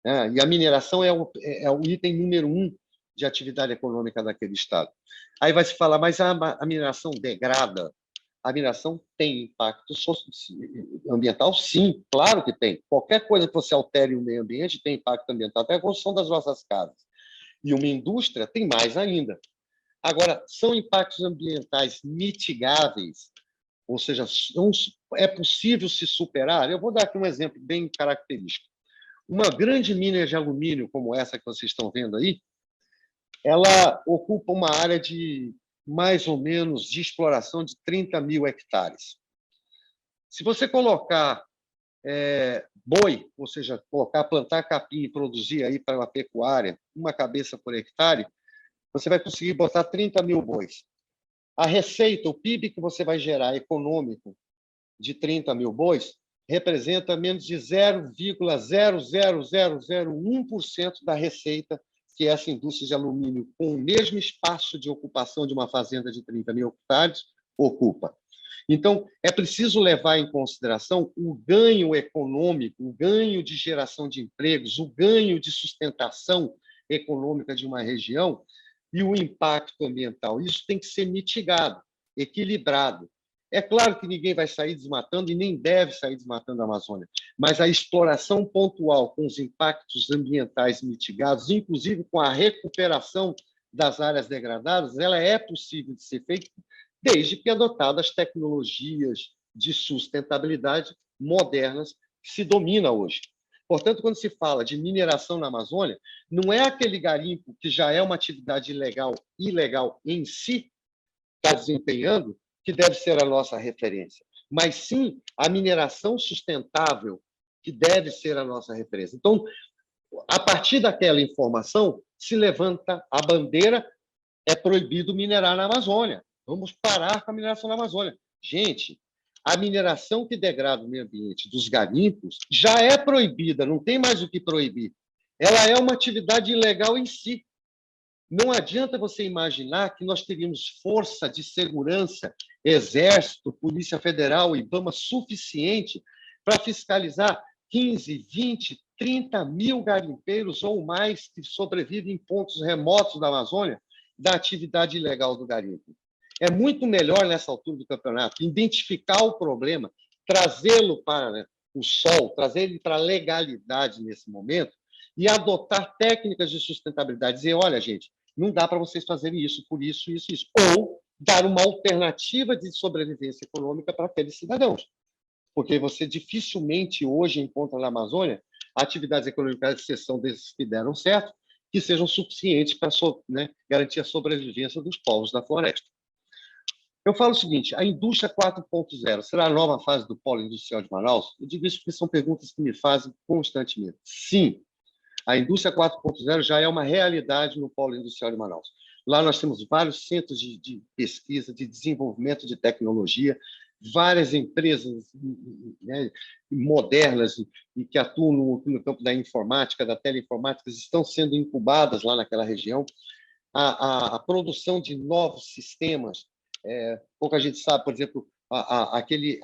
B: E a mineração é o item número 1 de atividade econômica daquele estado. Aí vai se falar, mas a mineração degrada? A mineração tem impacto ambiental? Sim, claro que tem. Qualquer coisa que você altere o meio ambiente tem impacto ambiental, até a construção das nossas casas. E uma indústria tem mais ainda. Agora, são impactos ambientais mitigáveis, ou seja, é possível se superar? Eu vou dar aqui um exemplo bem característico. Uma grande mina de alumínio, como essa que vocês estão vendo aí, ela ocupa uma área de mais ou menos de exploração de 30 mil hectares. Se você colocar boi, ou seja, plantar capim e produzir aí para uma pecuária, uma cabeça por hectare, você vai conseguir botar 30 mil bois. A receita, o PIB que você vai gerar econômico de 30 mil bois representa menos de 0,00001% da receita que essa indústria de alumínio, com o mesmo espaço de ocupação de uma fazenda de 30 mil hectares, ocupa. Então, é preciso levar em consideração o ganho econômico, o ganho de geração de empregos, o ganho de sustentação econômica de uma região e o impacto ambiental. Isso tem que ser mitigado, equilibrado. É claro que ninguém vai sair desmatando e nem deve sair desmatando a Amazônia, mas a exploração pontual com os impactos ambientais mitigados, inclusive com a recuperação das áreas degradadas, ela é possível de ser feita desde que adotadas tecnologias de sustentabilidade modernas que se domina hoje. Portanto, quando se fala de mineração na Amazônia, não é aquele garimpo que já é uma atividade ilegal em si, está desempenhando, que deve ser a nossa referência, mas sim a mineração sustentável que deve ser a nossa referência. Então, a partir daquela informação, se levanta a bandeira, é proibido minerar na Amazônia. Vamos parar com a mineração na Amazônia. Gente, a mineração que degrada o meio ambiente dos garimpos já é proibida, não tem mais o que proibir. Ela é uma atividade ilegal em si. Não adianta você imaginar que nós teríamos força de segurança, Exército, Polícia Federal, IBAMA, suficiente para fiscalizar 15, 20, 30 mil garimpeiros ou mais que sobrevivem em pontos remotos da Amazônia da atividade ilegal do garimpo. É muito melhor, nessa altura do campeonato, identificar o problema, trazê-lo para, né, o sol, trazer ele para a legalidade nesse momento e adotar técnicas de sustentabilidade. Dizer, olha, gente, não dá para vocês fazerem isso por isso, isso, isso. Ou dar uma alternativa de sobrevivência econômica para aqueles cidadãos. Porque você dificilmente hoje encontra na Amazônia atividades econômicas de exceção desses que deram certo, que sejam suficientes para, né, garantir a sobrevivência dos povos da floresta. Eu falo o seguinte, a indústria 4.0 será a nova fase do polo industrial de Manaus? Eu digo isso porque são perguntas que me fazem constantemente. Sim, a indústria 4.0 já é uma realidade no polo industrial de Manaus. Lá nós temos vários centros de pesquisa, de desenvolvimento de tecnologia, várias empresas, né, modernas e que atuam no campo da informática, da teleinformática, estão sendo incubadas lá naquela região. A produção de novos sistemas, pouca gente sabe, por exemplo, aquele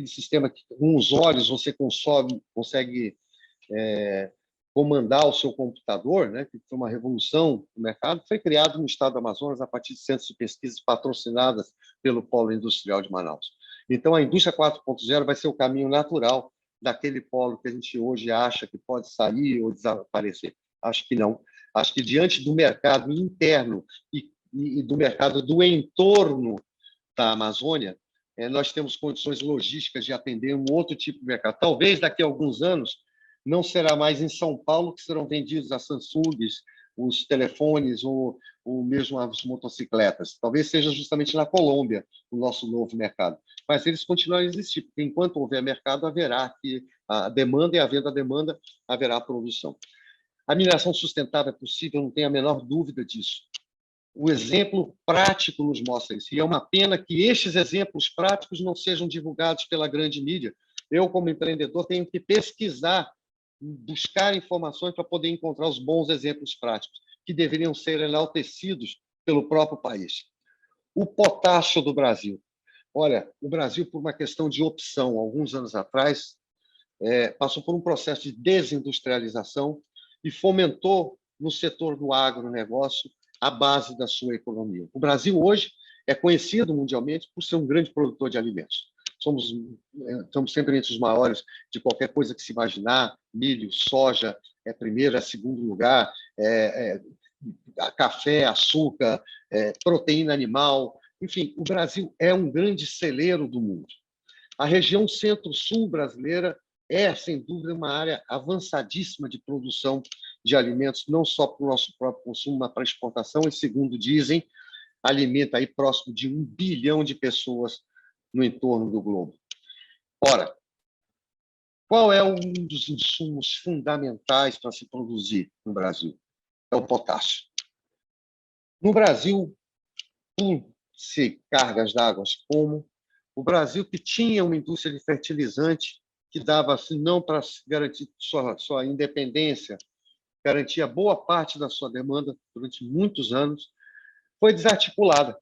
B: sistema que com os olhos você consegue comandar o seu computador, né, que foi uma revolução no mercado, foi criado no estado do Amazonas a partir de centros de pesquisa patrocinadas pelo Polo Industrial de Manaus. Então, a indústria 4.0 vai ser o caminho natural daquele polo que a gente hoje acha que pode sair ou desaparecer. Acho que não. Acho que, diante do mercado interno e do mercado do entorno da Amazônia, nós temos condições logísticas de atender um outro tipo de mercado. Talvez, daqui a alguns anos, não será mais em São Paulo que serão vendidos as Samsungs, os telefones ou mesmo as motocicletas. Talvez seja justamente na Colômbia o nosso novo mercado. Mas eles continuarão a existir, porque enquanto houver mercado, haverá a demanda, e havendo a demanda, haverá a produção. A mineração sustentável é possível, não tenho a menor dúvida disso. O exemplo prático nos mostra isso. E é uma pena que estes exemplos práticos não sejam divulgados pela grande mídia. Eu, como empreendedor, tenho que pesquisar, buscar informações para poder encontrar os bons exemplos práticos, que deveriam ser enaltecidos pelo próprio país. O potássio do Brasil. Olha, o Brasil, por uma questão de opção, alguns anos atrás, passou por um processo de desindustrialização e fomentou no setor do agronegócio a base da sua economia. O Brasil hoje é conhecido mundialmente por ser um grande produtor de alimentos. Estamos sempre entre os maiores de qualquer coisa que se imaginar, milho, soja, primeiro, segundo lugar, café, açúcar, proteína animal. Enfim, o Brasil é um grande celeiro do mundo. A região centro-sul brasileira é, sem dúvida, uma área avançadíssima de produção de alimentos, não só para o nosso próprio consumo, mas para exportação, e, segundo dizem, alimenta aí próximo de 1 bilhão de pessoas no entorno do globo. Ora, qual é um dos insumos fundamentais para se produzir no Brasil? É o potássio. No Brasil, por ser cargas d'água como o Brasil, que tinha uma indústria de fertilizante que dava, assim, não para garantir sua independência, garantia boa parte da sua demanda durante muitos anos, foi desarticulada.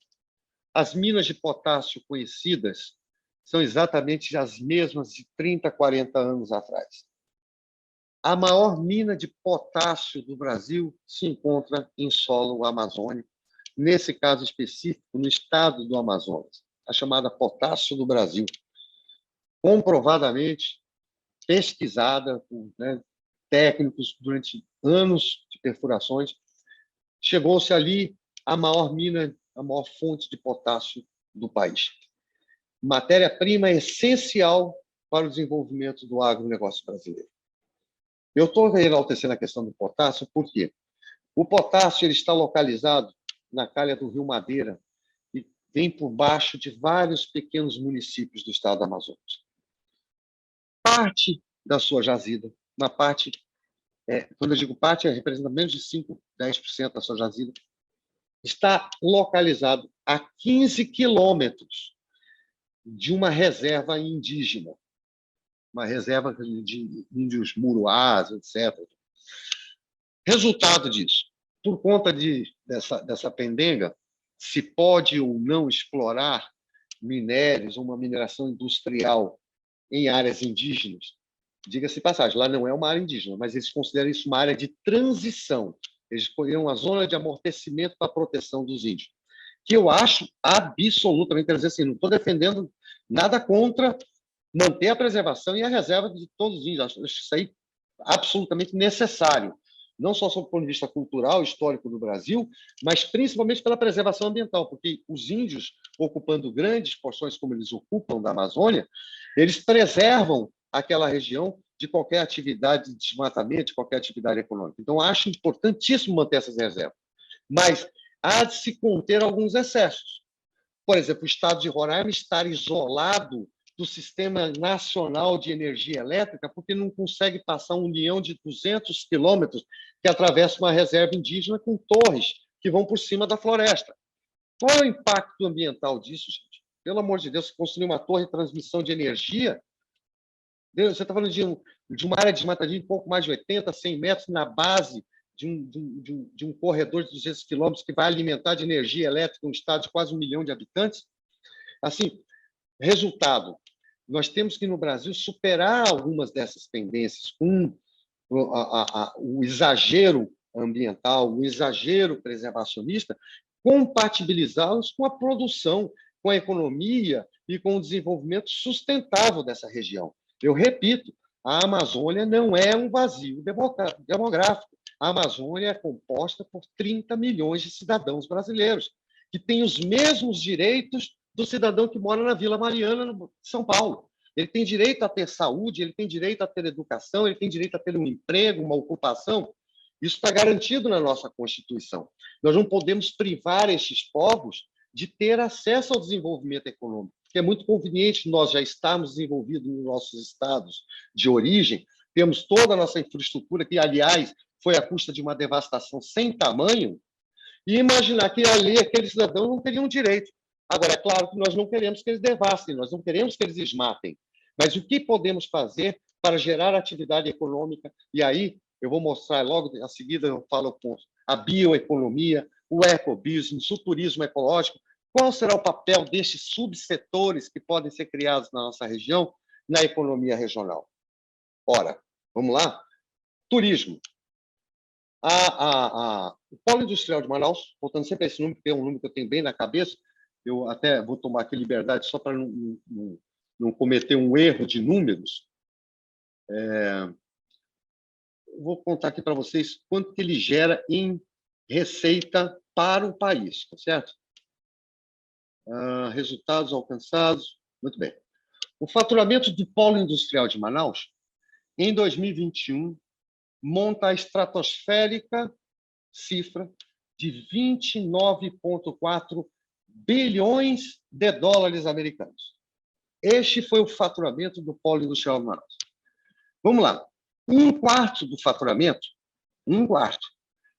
B: As minas de potássio conhecidas são exatamente as mesmas de 30, 40 anos atrás. A maior mina de potássio do Brasil se encontra em solo amazônico, nesse caso específico, no estado do Amazonas, a chamada Potássio do Brasil, comprovadamente pesquisada por técnicos durante anos de perfurações. Chegou-se ali a maior mina, a maior fonte de potássio do país. Matéria-prima essencial para o desenvolvimento do agronegócio brasileiro. Eu estou enaltecendo a questão do potássio, por quê? O potássio ele está localizado na calha do Rio Madeira e vem por baixo de vários pequenos municípios do estado do Amazonas. Parte da sua jazida, na parte, quando eu digo parte, representa menos de 5, 10% da sua jazida, está localizado a 15 quilômetros de uma reserva indígena, uma reserva de índios muruás, etc. Resultado disso, por conta dessa pendenga, se pode ou não explorar minérios, uma mineração industrial em áreas indígenas. Diga-se de passagem, lá não é uma área indígena, mas eles consideram isso uma área de transição. Eles escolheram uma zona de amortecimento para a proteção dos índios, que eu acho absolutamente, quer dizer assim, não estou defendendo nada contra manter a preservação e a reserva de todos os índios. Acho isso aí absolutamente necessário, não só sob o ponto de vista cultural, histórico do Brasil, mas principalmente pela preservação ambiental, porque os índios, ocupando grandes porções como eles ocupam da Amazônia, eles preservam aquela região de qualquer atividade de desmatamento, de qualquer atividade econômica. Então, acho importantíssimo manter essas reservas, mas há de se conter alguns excessos. Por exemplo, o estado de Roraima estar isolado do Sistema Nacional de Energia Elétrica porque não consegue passar um união de 200 quilômetros que atravessa uma reserva indígena com torres que vão por cima da floresta. Qual é o impacto ambiental disso, gente? Pelo amor de Deus, se construir uma torre de transmissão de energia, você está falando de uma área de desmatadinho de pouco mais de 80, 100 metros na base de um corredor de 200 quilômetros que vai alimentar de energia elétrica um estado de quase 1 milhão de habitantes. Assim, resultado, nós temos que, no Brasil, superar algumas dessas tendências com o exagero ambiental, o exagero preservacionista, compatibilizá-los com a produção, com a economia e com o desenvolvimento sustentável dessa região. Eu repito, a Amazônia não é um vazio demográfico. A Amazônia é composta por 30 milhões de cidadãos brasileiros, que têm os mesmos direitos do cidadão que mora na Vila Mariana, em São Paulo. Ele tem direito a ter saúde, ele tem direito a ter educação, ele tem direito a ter um emprego, uma ocupação. Isso está garantido na nossa Constituição. Nós não podemos privar estes povos de ter acesso ao desenvolvimento econômico, que é muito conveniente nós já estarmos desenvolvidos nos nossos estados de origem, temos toda a nossa infraestrutura, que, aliás, foi à custa de uma devastação sem tamanho, e imaginar que ali aqueles cidadãos não teriam direito. Agora, é claro que nós não queremos que eles devastem, nós não queremos que eles desmatem, mas o que podemos fazer para gerar atividade econômica? E aí eu vou mostrar logo a seguida, eu falo com a bioeconomia, o ecobusiness, o turismo ecológico. Qual será o papel destes subsetores que podem ser criados na nossa região na economia regional? Ora, vamos lá? Turismo. O Polo Industrial de Manaus, voltando sempre a esse número, que é um número que eu tenho bem na cabeça, eu até vou tomar aqui liberdade só para não cometer um erro de números. Eu vou contar aqui para vocês quanto que ele gera em receita para o país, tá certo? Resultados alcançados, muito bem. O faturamento do polo industrial de Manaus, em 2021, monta a estratosférica cifra de 29,4 bilhões de dólares americanos. Este foi o faturamento do polo industrial de Manaus. Vamos lá. Um quarto do faturamento,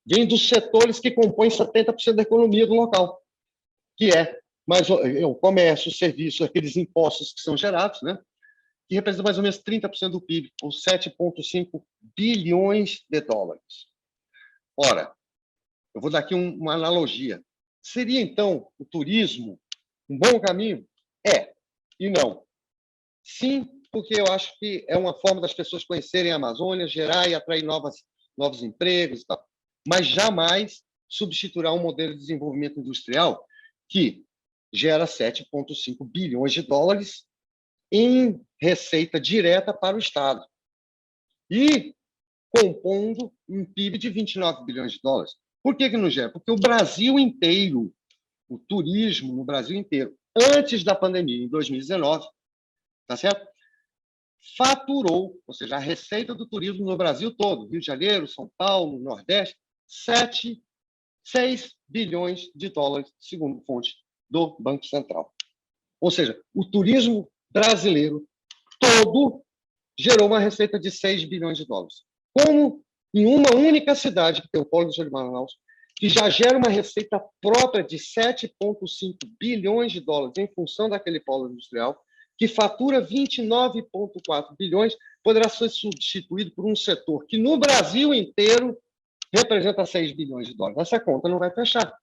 B: vem dos setores que compõem 70% da economia do local, que é o comércio, o serviço, aqueles impostos que são gerados, né? Que representa mais ou menos 30% do PIB, ou 7,5 bilhões de dólares. Ora, eu vou dar aqui uma analogia. Seria, então, o turismo um bom caminho? É e não. Sim, porque eu acho que é uma forma das pessoas conhecerem a Amazônia, gerar e atrair novos empregos e tal. Mas jamais substituirá um modelo de desenvolvimento industrial que gera 7,5 bilhões de dólares em receita direta para o Estado e compondo um PIB de 29 bilhões de dólares. Por que não gera? Porque o Brasil inteiro, o turismo no Brasil inteiro, antes da pandemia, em 2019, tá certo? Faturou, ou seja, a receita do turismo no Brasil todo, Rio de Janeiro, São Paulo, Nordeste, 6 bilhões de dólares, segundo fonte do Banco Central. Ou seja, o turismo brasileiro todo gerou uma receita de 6 bilhões de dólares. Como em uma única cidade, que tem o Polo de Manaus, que já gera uma receita própria de 7,5 bilhões de dólares em função daquele polo industrial, que fatura 29,4 bilhões, poderá ser substituído por um setor que no Brasil inteiro representa 6 bilhões de dólares. Essa conta não vai fechar.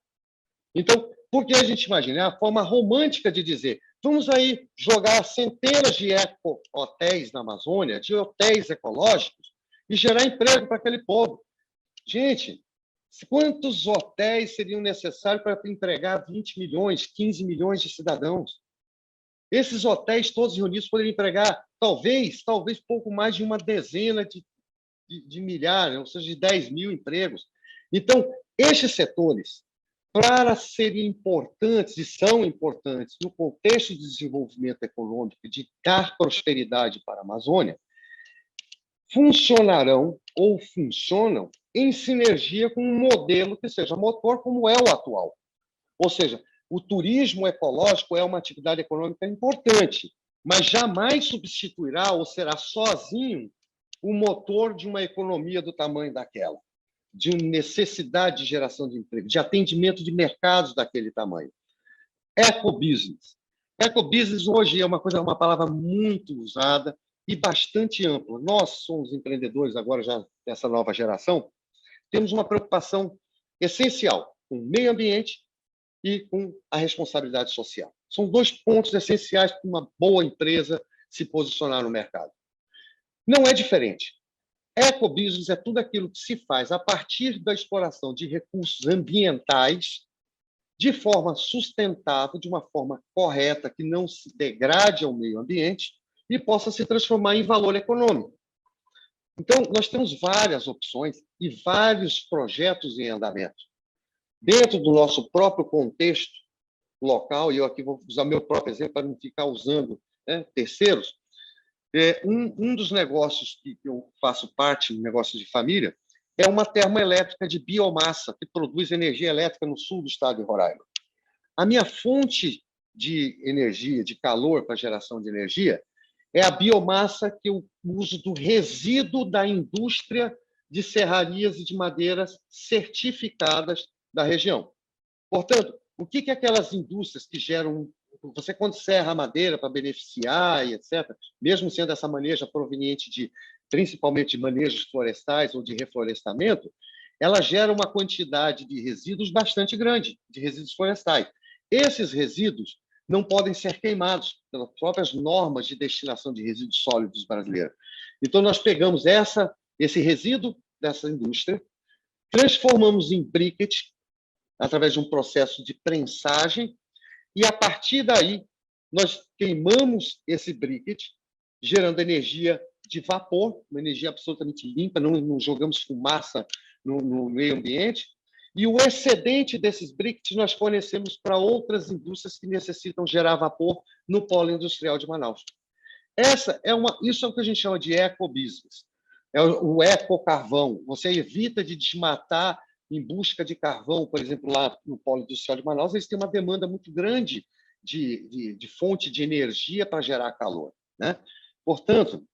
B: Então, por que a gente imagina? É a forma romântica de dizer, vamos aí jogar centenas de eco-hotéis na Amazônia, de hotéis ecológicos, e gerar emprego para aquele povo. Gente, quantos hotéis seriam necessários para empregar 20 milhões, 15 milhões de cidadãos? Esses hotéis todos reunidos poderiam empregar, talvez pouco mais de uma dezena de milhares, ou seja, de 10 mil empregos. Então, estes setores, para serem importantes, e são importantes, no contexto de desenvolvimento econômico, de dar prosperidade para a Amazônia, funcionarão ou funcionam em sinergia com um modelo que seja motor, como é o atual. Ou seja, o turismo ecológico é uma atividade econômica importante, mas jamais substituirá ou será sozinho o motor de uma economia do tamanho daquela, de necessidade de geração de emprego, de atendimento de mercados daquele tamanho. Ecobusiness. Ecobusiness hoje é uma palavra muito usada e bastante ampla. Nós somos empreendedores agora já dessa nova geração, temos uma preocupação essencial com o meio ambiente e com a responsabilidade social. São dois pontos essenciais para uma boa empresa se posicionar no mercado. Não é diferente. Ecobusiness é tudo aquilo que se faz a partir da exploração de recursos ambientais de forma sustentável, de uma forma correta, que não se degrade ao meio ambiente e possa se transformar em valor econômico. Então, nós temos várias opções e vários projetos em andamento. Dentro do nosso próprio contexto local, e eu aqui vou usar meu próprio exemplo para não ficar usando terceiros, um dos negócios que eu faço parte, um negócio de família, é uma termoelétrica de biomassa que produz energia elétrica no sul do estado de Roraima. A minha fonte de energia, de calor para geração de energia, é a biomassa que eu uso do resíduo da indústria de serrarias e de madeiras certificadas da região. Portanto, o que aquelas indústrias que geram... Você, quando serra a madeira para beneficiar e etc., mesmo sendo essa maneja proveniente principalmente de manejos florestais ou de reflorestamento, ela gera uma quantidade de resíduos bastante grande, de resíduos florestais. Esses resíduos não podem ser queimados pelas próprias normas de destinação de resíduos sólidos brasileiros. Então, nós pegamos esse resíduo dessa indústria, transformamos em briquet, através de um processo de prensagem, e, a partir daí, nós queimamos esse briquet, gerando energia de vapor, uma energia absolutamente limpa, não jogamos fumaça no meio ambiente, E o excedente desses briquettes nós fornecemos para outras indústrias que necessitam gerar vapor no polo industrial de Manaus. Isso é o que a gente chama de ecobusiness. É o ecocarvão. Você evita de desmatar em busca de carvão, por exemplo, lá no polo industrial de Manaus, eles têm uma demanda muito grande de fonte de energia para gerar calor, né? Portanto,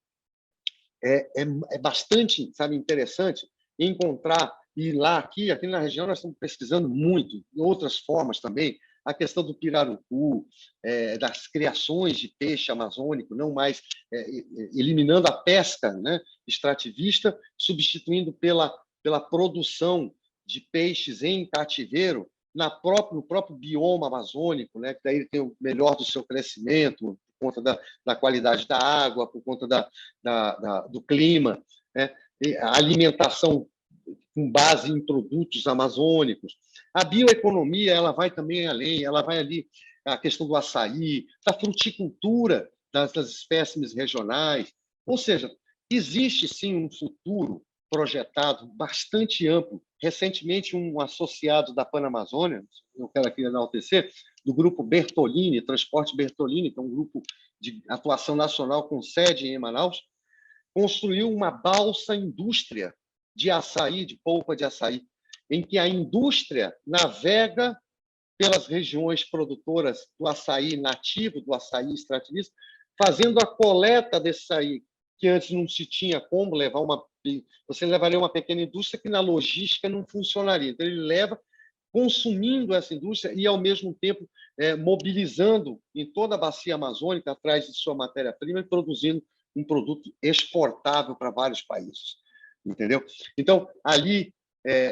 B: é bastante, sabe, interessante encontrar, e lá, aqui na região, nós estamos pesquisando muito, em outras formas também, a questão do pirarucu, das criações de peixe amazônico, não mais eliminando a pesca, né, extrativista, substituindo pela produção de peixes em cativeiro no próprio bioma amazônico, né, que daí ele tem o melhor do seu crescimento, por conta da qualidade da água, por conta do clima, né, a alimentação com base em produtos amazônicos. A bioeconomia ela vai também além, ela vai ali a questão do açaí, da fruticultura das espécimes regionais. Ou seja, existe sim um futuro projetado bastante amplo. Recentemente, um associado da Panamazônia, eu quero aqui enaltecer, do grupo Bertolini, Transporte Bertolini, que é um grupo de atuação nacional com sede em Manaus, construiu uma balsa indústria de açaí, de polpa de açaí, em que a indústria navega pelas regiões produtoras do açaí nativo, do açaí extrativista, fazendo a coleta desse açaí, que antes não se tinha como levar você levaria uma pequena indústria que na logística não funcionaria. Então, ele leva consumindo essa indústria e, ao mesmo tempo, mobilizando em toda a bacia amazônica atrás de sua matéria-prima e produzindo um produto exportável para vários países. Entendeu? Então, ali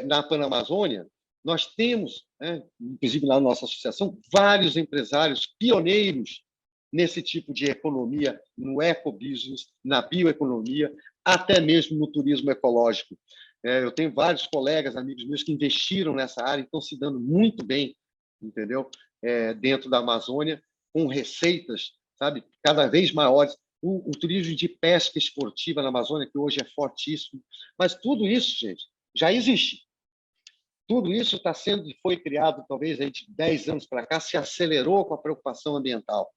B: na Panamazônia, nós temos, inclusive na nossa associação, vários empresários pioneiros nesse tipo de economia, no ecobusiness, na bioeconomia, até mesmo no turismo ecológico. Eu tenho vários colegas, amigos meus, que investiram nessa área e estão se dando muito bem, entendeu? Dentro da Amazônia, com receitas, sabe, cada vez maiores. O turismo de pesca esportiva na Amazônia, que hoje é fortíssimo. Mas tudo isso, gente, já existe. Tudo isso foi criado, talvez, aí de 10 anos para cá, se acelerou com a preocupação ambiental.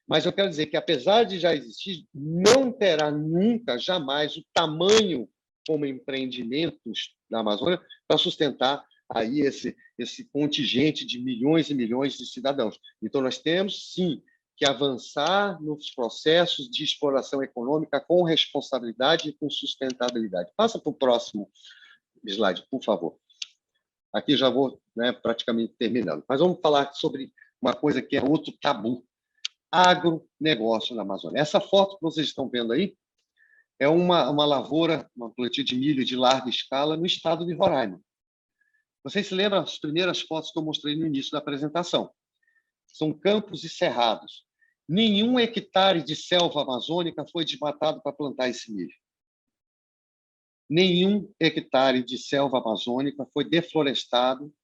B: Mas eu quero dizer que, apesar de já existir, não terá nunca, jamais, o tamanho como empreendimentos da Amazônia para sustentar aí esse contingente de milhões e milhões de cidadãos. Então, nós temos, sim, que avançar nos processos de exploração econômica com responsabilidade e com sustentabilidade. Passa para o próximo slide, por favor. Aqui já vou praticamente terminando. Mas vamos falar sobre uma coisa que é outro tabu. Agronegócio na Amazônia. Essa foto que vocês estão vendo aí é uma lavoura, uma plantio de milho de larga escala no estado de Roraima. Vocês se lembram das primeiras fotos que eu mostrei no início da apresentação? São campos e cerrados. Nenhum hectare de selva amazônica foi desmatado para plantar esse milho. Nenhum hectare de selva amazônica foi deflorestado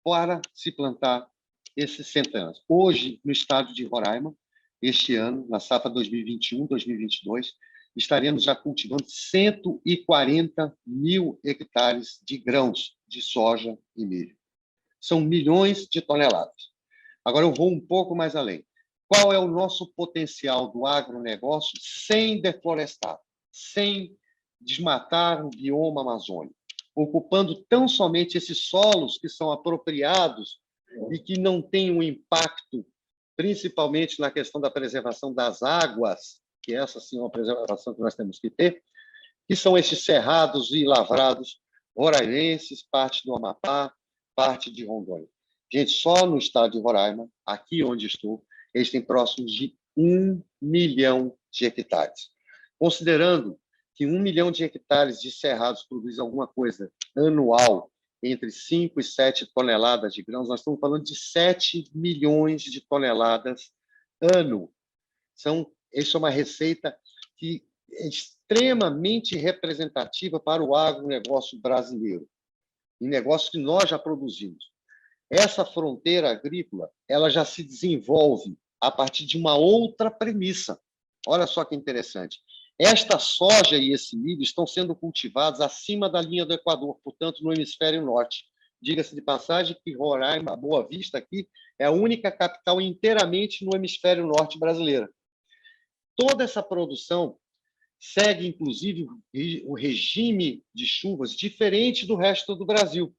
B: para se plantar esses centenas. Hoje, no estado de Roraima, este ano, na safra 2021-2022, estaremos já cultivando 140 mil hectares de grãos de soja e milho. São milhões de toneladas. Agora eu vou um pouco mais além. Qual é o nosso potencial do agronegócio sem deflorestar, sem desmatar o bioma amazônico, ocupando tão somente esses solos que são apropriados e que não têm um impacto, principalmente na questão da preservação das águas, que essa sim é uma preservação que nós temos que ter, que são esses cerrados e lavrados roraimenses, parte do Amapá, parte de Rondônia. Gente, só no estado de Roraima, aqui onde estou, eles têm próximos de 1 milhão de hectares. Considerando que 1 milhão de hectares de cerrados produz alguma coisa anual entre 5 e 7 toneladas de grãos, nós estamos falando de 7 milhões de toneladas ano. Isso é uma receita que é extremamente representativa para o agronegócio brasileiro, em negócio que nós já produzimos. Essa fronteira agrícola ela já se desenvolve a partir de uma outra premissa. Olha só que interessante. Esta soja e esse milho estão sendo cultivados acima da linha do Equador, portanto, no hemisfério norte, Diga-se de passagem que Roraima, Boa Vista, aqui, é a única capital inteiramente no hemisfério norte brasileiro. Toda essa produção segue, inclusive, o regime de chuvas diferente do resto do Brasil.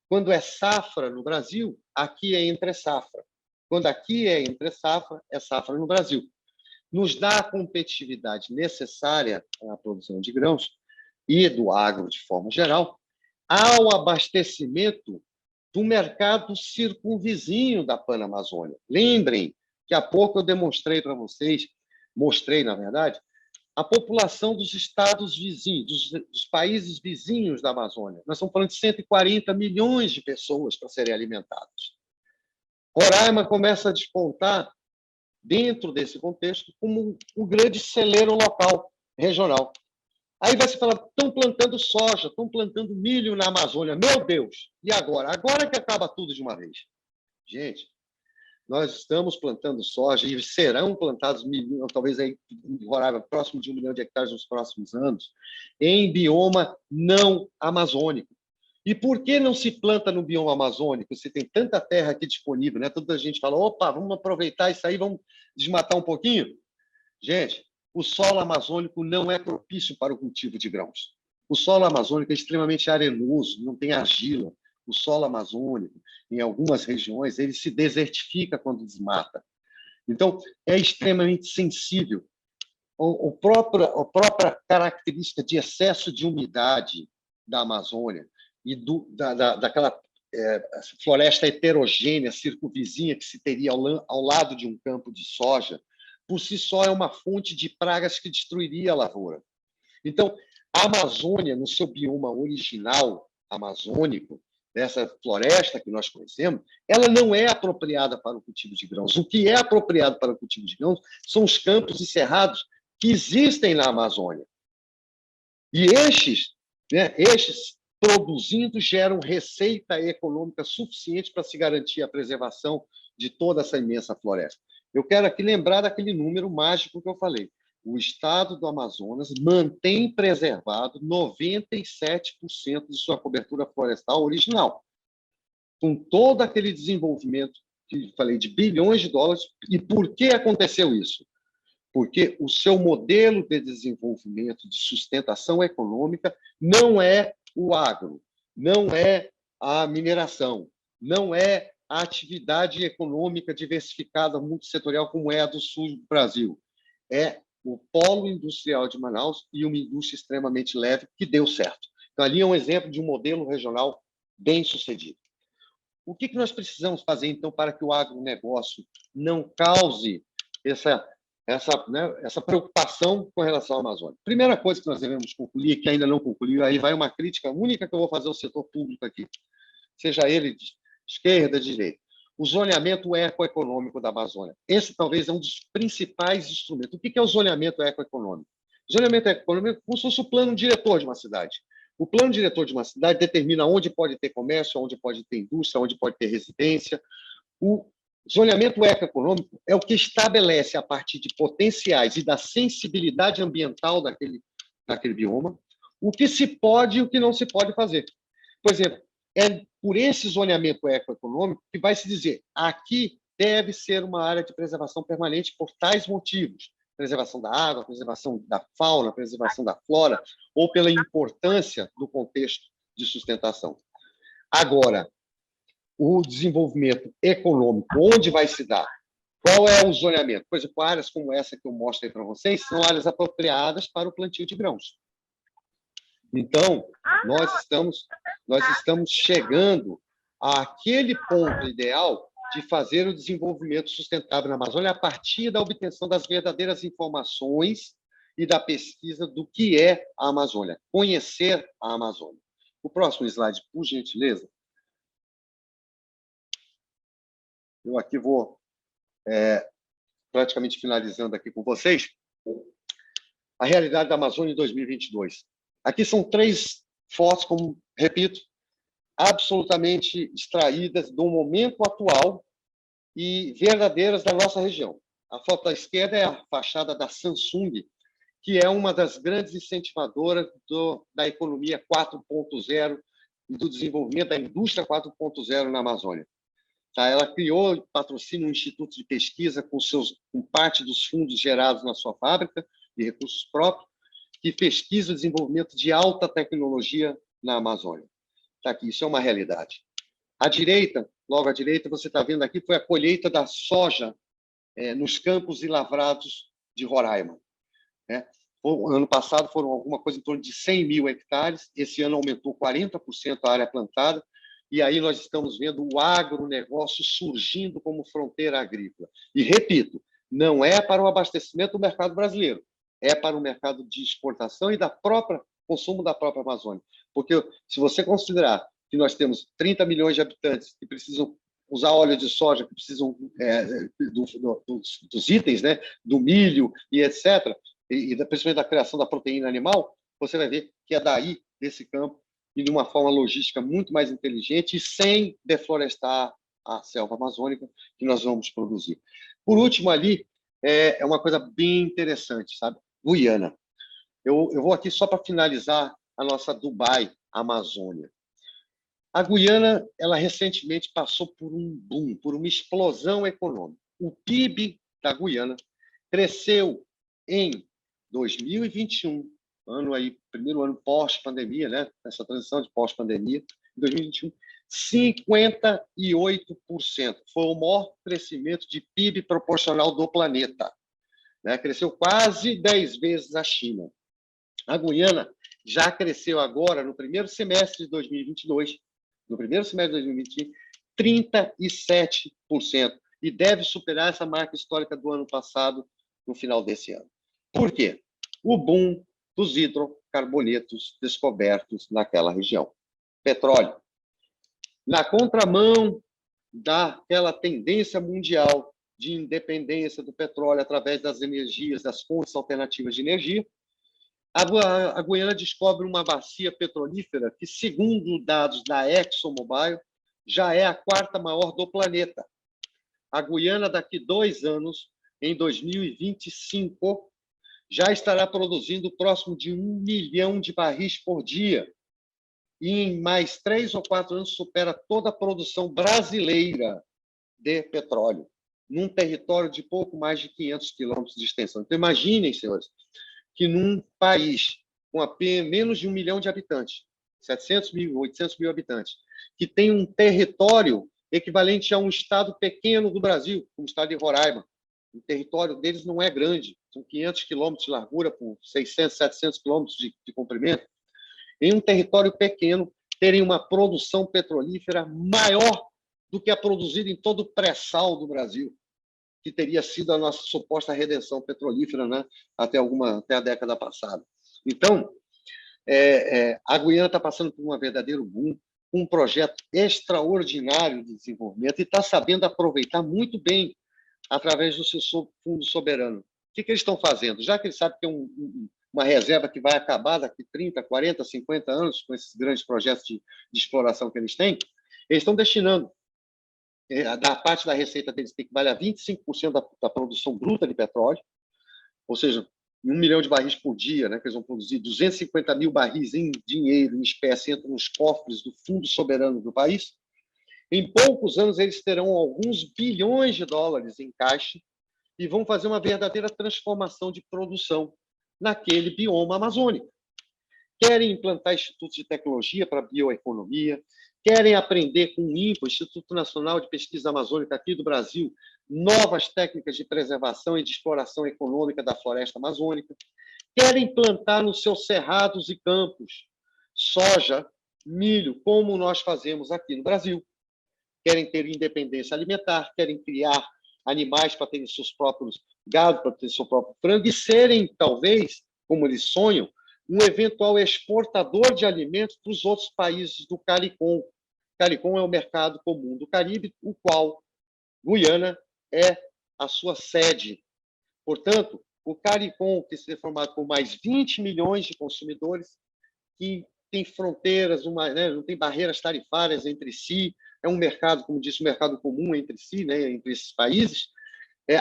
B: Quando é safra no Brasil, aqui é entre safra. Quando aqui é entre safra, é safra no Brasil. Nos dá a competitividade necessária à produção de grãos e do agro de forma geral, ao abastecimento do mercado circunvizinho da Panamazônia. Lembrem que há pouco eu demonstrei para vocês, mostrei, na verdade, a população dos estados vizinhos, dos países vizinhos da Amazônia. Nós estamos falando de 140 milhões de pessoas para serem alimentadas. Roraima começa a despontar, dentro desse contexto, como um grande celeiro local, regional. Aí vai se falar, estão plantando soja, estão plantando milho na Amazônia. Meu Deus! E agora? Agora que acaba tudo de uma vez. Gente, nós estamos plantando soja e serão plantados, talvez aí, em Roraima, próximo de 1 milhão de hectares nos próximos anos, em bioma não amazônico. E por que não se planta no bioma amazônico? Se tem tanta terra aqui disponível, né? Toda a gente fala, opa, vamos aproveitar isso aí, vamos desmatar um pouquinho. Gente, o solo amazônico não é propício para o cultivo de grãos. O solo amazônico é extremamente arenoso, não tem argila. O solo amazônico, em algumas regiões, ele se desertifica quando desmata. Então, é extremamente sensível. A própria característica de excesso de umidade da Amazônia e daquela floresta heterogênea, circunvizinha, que se teria ao lado de um campo de soja, por si só é uma fonte de pragas que destruiria a lavoura. Então, a Amazônia, no seu bioma original amazônico, essa floresta que nós conhecemos, ela não é apropriada para o cultivo de grãos. O que é apropriado para o cultivo de grãos são os campos e cerrados que existem na Amazônia. E estes produzindo, geram receita econômica suficiente para se garantir a preservação de toda essa imensa floresta. Eu quero aqui lembrar daquele número mágico que eu falei. O estado do Amazonas mantém preservado 97% de sua cobertura florestal original, com todo aquele desenvolvimento que falei de bilhões de dólares. E por que aconteceu isso? Porque o seu modelo de desenvolvimento, de sustentação econômica, não é o agro, não é a mineração, não é a atividade econômica diversificada multissetorial como é a do sul do Brasil. É o polo industrial de Manaus e uma indústria extremamente leve que deu certo. Então, ali é um exemplo de um modelo regional bem sucedido. O que nós precisamos fazer, então, para que o agronegócio não cause essa preocupação com relação à Amazônia? Primeira coisa que nós devemos concluir, que ainda não concluiu, aí vai uma crítica única que eu vou fazer ao setor público aqui, seja ele de esquerda, de direita. O zoneamento ecoeconômico da Amazônia. Esse talvez é um dos principais instrumentos. O que é o zoneamento ecoeconômico? O zoneamento ecoeconômico é como se fosse o plano diretor de uma cidade. O plano diretor de uma cidade determina onde pode ter comércio, onde pode ter indústria, onde pode ter residência. O zoneamento ecoeconômico é o que estabelece, a partir de potenciais e da sensibilidade ambiental daquele bioma, o que se pode e o que não se pode fazer. Por exemplo, é por esse zoneamento ecoeconômico que vai se dizer aqui deve ser uma área de preservação permanente por tais motivos. Preservação da água, preservação da fauna, preservação da flora, ou pela importância do contexto de sustentação. Agora, o desenvolvimento econômico, onde vai se dar? Qual é o zoneamento? Por exemplo, áreas como essa que eu mostrei para vocês são áreas apropriadas para o plantio de grãos. Então, nós estamos chegando àquele ponto ideal de fazer o desenvolvimento sustentável na Amazônia a partir da obtenção das verdadeiras informações e da pesquisa do que é a Amazônia, conhecer a Amazônia. O próximo slide, por gentileza. Eu aqui vou praticamente finalizando aqui com vocês a realidade da Amazônia em 2022. Aqui são 3 fotos, como repito, absolutamente extraídas do momento atual e verdadeiras da nossa região. A foto da esquerda é a fachada da Samsung, que é uma das grandes incentivadoras da economia 4.0 e do desenvolvimento da indústria 4.0 na Amazônia. Tá? Ela criou e patrocina um instituto de pesquisa com parte dos fundos gerados na sua fábrica de recursos próprios, que pesquisa o desenvolvimento de alta tecnologia na Amazônia. Tá aqui, isso é uma realidade. À direita, logo à direita, você está vendo aqui, foi a colheita da soja nos campos e lavrados de Roraima. Né? Ano passado foram alguma coisa em torno de 100 mil hectares, esse ano aumentou 40% a área plantada, e aí nós estamos vendo o agronegócio surgindo como fronteira agrícola. E, repito, não é para o abastecimento do mercado brasileiro, é para o mercado de exportação e da própria consumo da própria Amazônia. Porque se você considerar que nós temos 30 milhões de habitantes que precisam usar óleo de soja, que precisam dos itens, né, do milho e etc., e principalmente da criação da proteína animal, você vai ver que é daí, desse campo, e de uma forma logística muito mais inteligente e sem deflorestar a selva amazônica que nós vamos produzir. Por último, ali, é uma coisa bem interessante, sabe? Guiana. Eu vou aqui só para finalizar a nossa Dubai Amazônia. A Guiana, ela recentemente passou por um boom, por uma explosão econômica. O PIB da Guiana cresceu em 2021, primeiro ano pós-pandemia, né? Essa transição de pós-pandemia, em 2021, 58%. Foi o maior crescimento de PIB proporcional do planeta. Né? Cresceu quase 10 vezes a China. A Guiana já cresceu agora, no primeiro semestre de 2022, no primeiro semestre de 2020, 37%, e deve superar essa marca histórica do ano passado no final desse ano. Por quê? O boom dos hidrocarbonetos descobertos naquela região. Petróleo. Na contramão daquela tendência mundial de independência do petróleo através das energias, das fontes alternativas de energia, a Guiana descobre uma bacia petrolífera que, segundo dados da ExxonMobil, já é a quarta maior do planeta. A Guiana, daqui 2 anos, em 2025, já estará produzindo próximo de 1 milhão de barris por dia. E em mais 3 ou 4 anos supera toda a produção brasileira de petróleo, num território de pouco mais de 500 quilômetros de extensão. Então, imaginem, senhores, que num país com apenas menos de 1 milhão de habitantes, 700 mil, 800 mil habitantes, que tem um território equivalente a um estado pequeno do Brasil, como o estado de Roraima. O território deles não é grande, são 500 quilômetros de largura por 600, 700 quilômetros de comprimento. Em um território pequeno, terem uma produção petrolífera maior do que a produzida em todo o pré-sal do Brasil, que teria sido a nossa suposta redenção petrolífera, né, até a década passada. Então, a Guiana está passando por um verdadeiro boom, um projeto extraordinário de desenvolvimento e está sabendo aproveitar muito bem através do seu fundo soberano. O que eles estão fazendo? Já que eles sabem que é uma reserva que vai acabar daqui 30, 40, 50 anos com esses grandes projetos de exploração que eles têm, eles estão destinando da parte da receita deles tem que valer 25% da produção bruta de petróleo, ou seja, 1 milhão de barris por dia, né, que eles vão produzir 250 mil barris em dinheiro, em espécie, entram nos cofres do Fundo Soberano do país. Em poucos anos, eles terão alguns bilhões de dólares em caixa e vão fazer uma verdadeira transformação de produção naquele bioma amazônico. Querem implantar institutos de tecnologia para a bioeconomia, querem aprender com o INPA, Instituto Nacional de Pesquisa Amazônica aqui do Brasil, novas técnicas de preservação e de exploração econômica da floresta amazônica, querem plantar nos seus cerrados e campos soja, milho, como nós fazemos aqui no Brasil. Querem ter independência alimentar, querem criar animais para terem seus próprios gado, para ter seu próprio frango, e serem, talvez, como eles sonham, um eventual exportador de alimentos para os outros países do CARICOM. CARICOM é o mercado comum do Caribe, o qual Guiana é a sua sede. Portanto, o CARICOM, que se é formado por mais 20 milhões de consumidores, que tem fronteiras, não tem barreiras tarifárias entre si, é um mercado, como disse, um mercado comum entre si, né, entre esses países.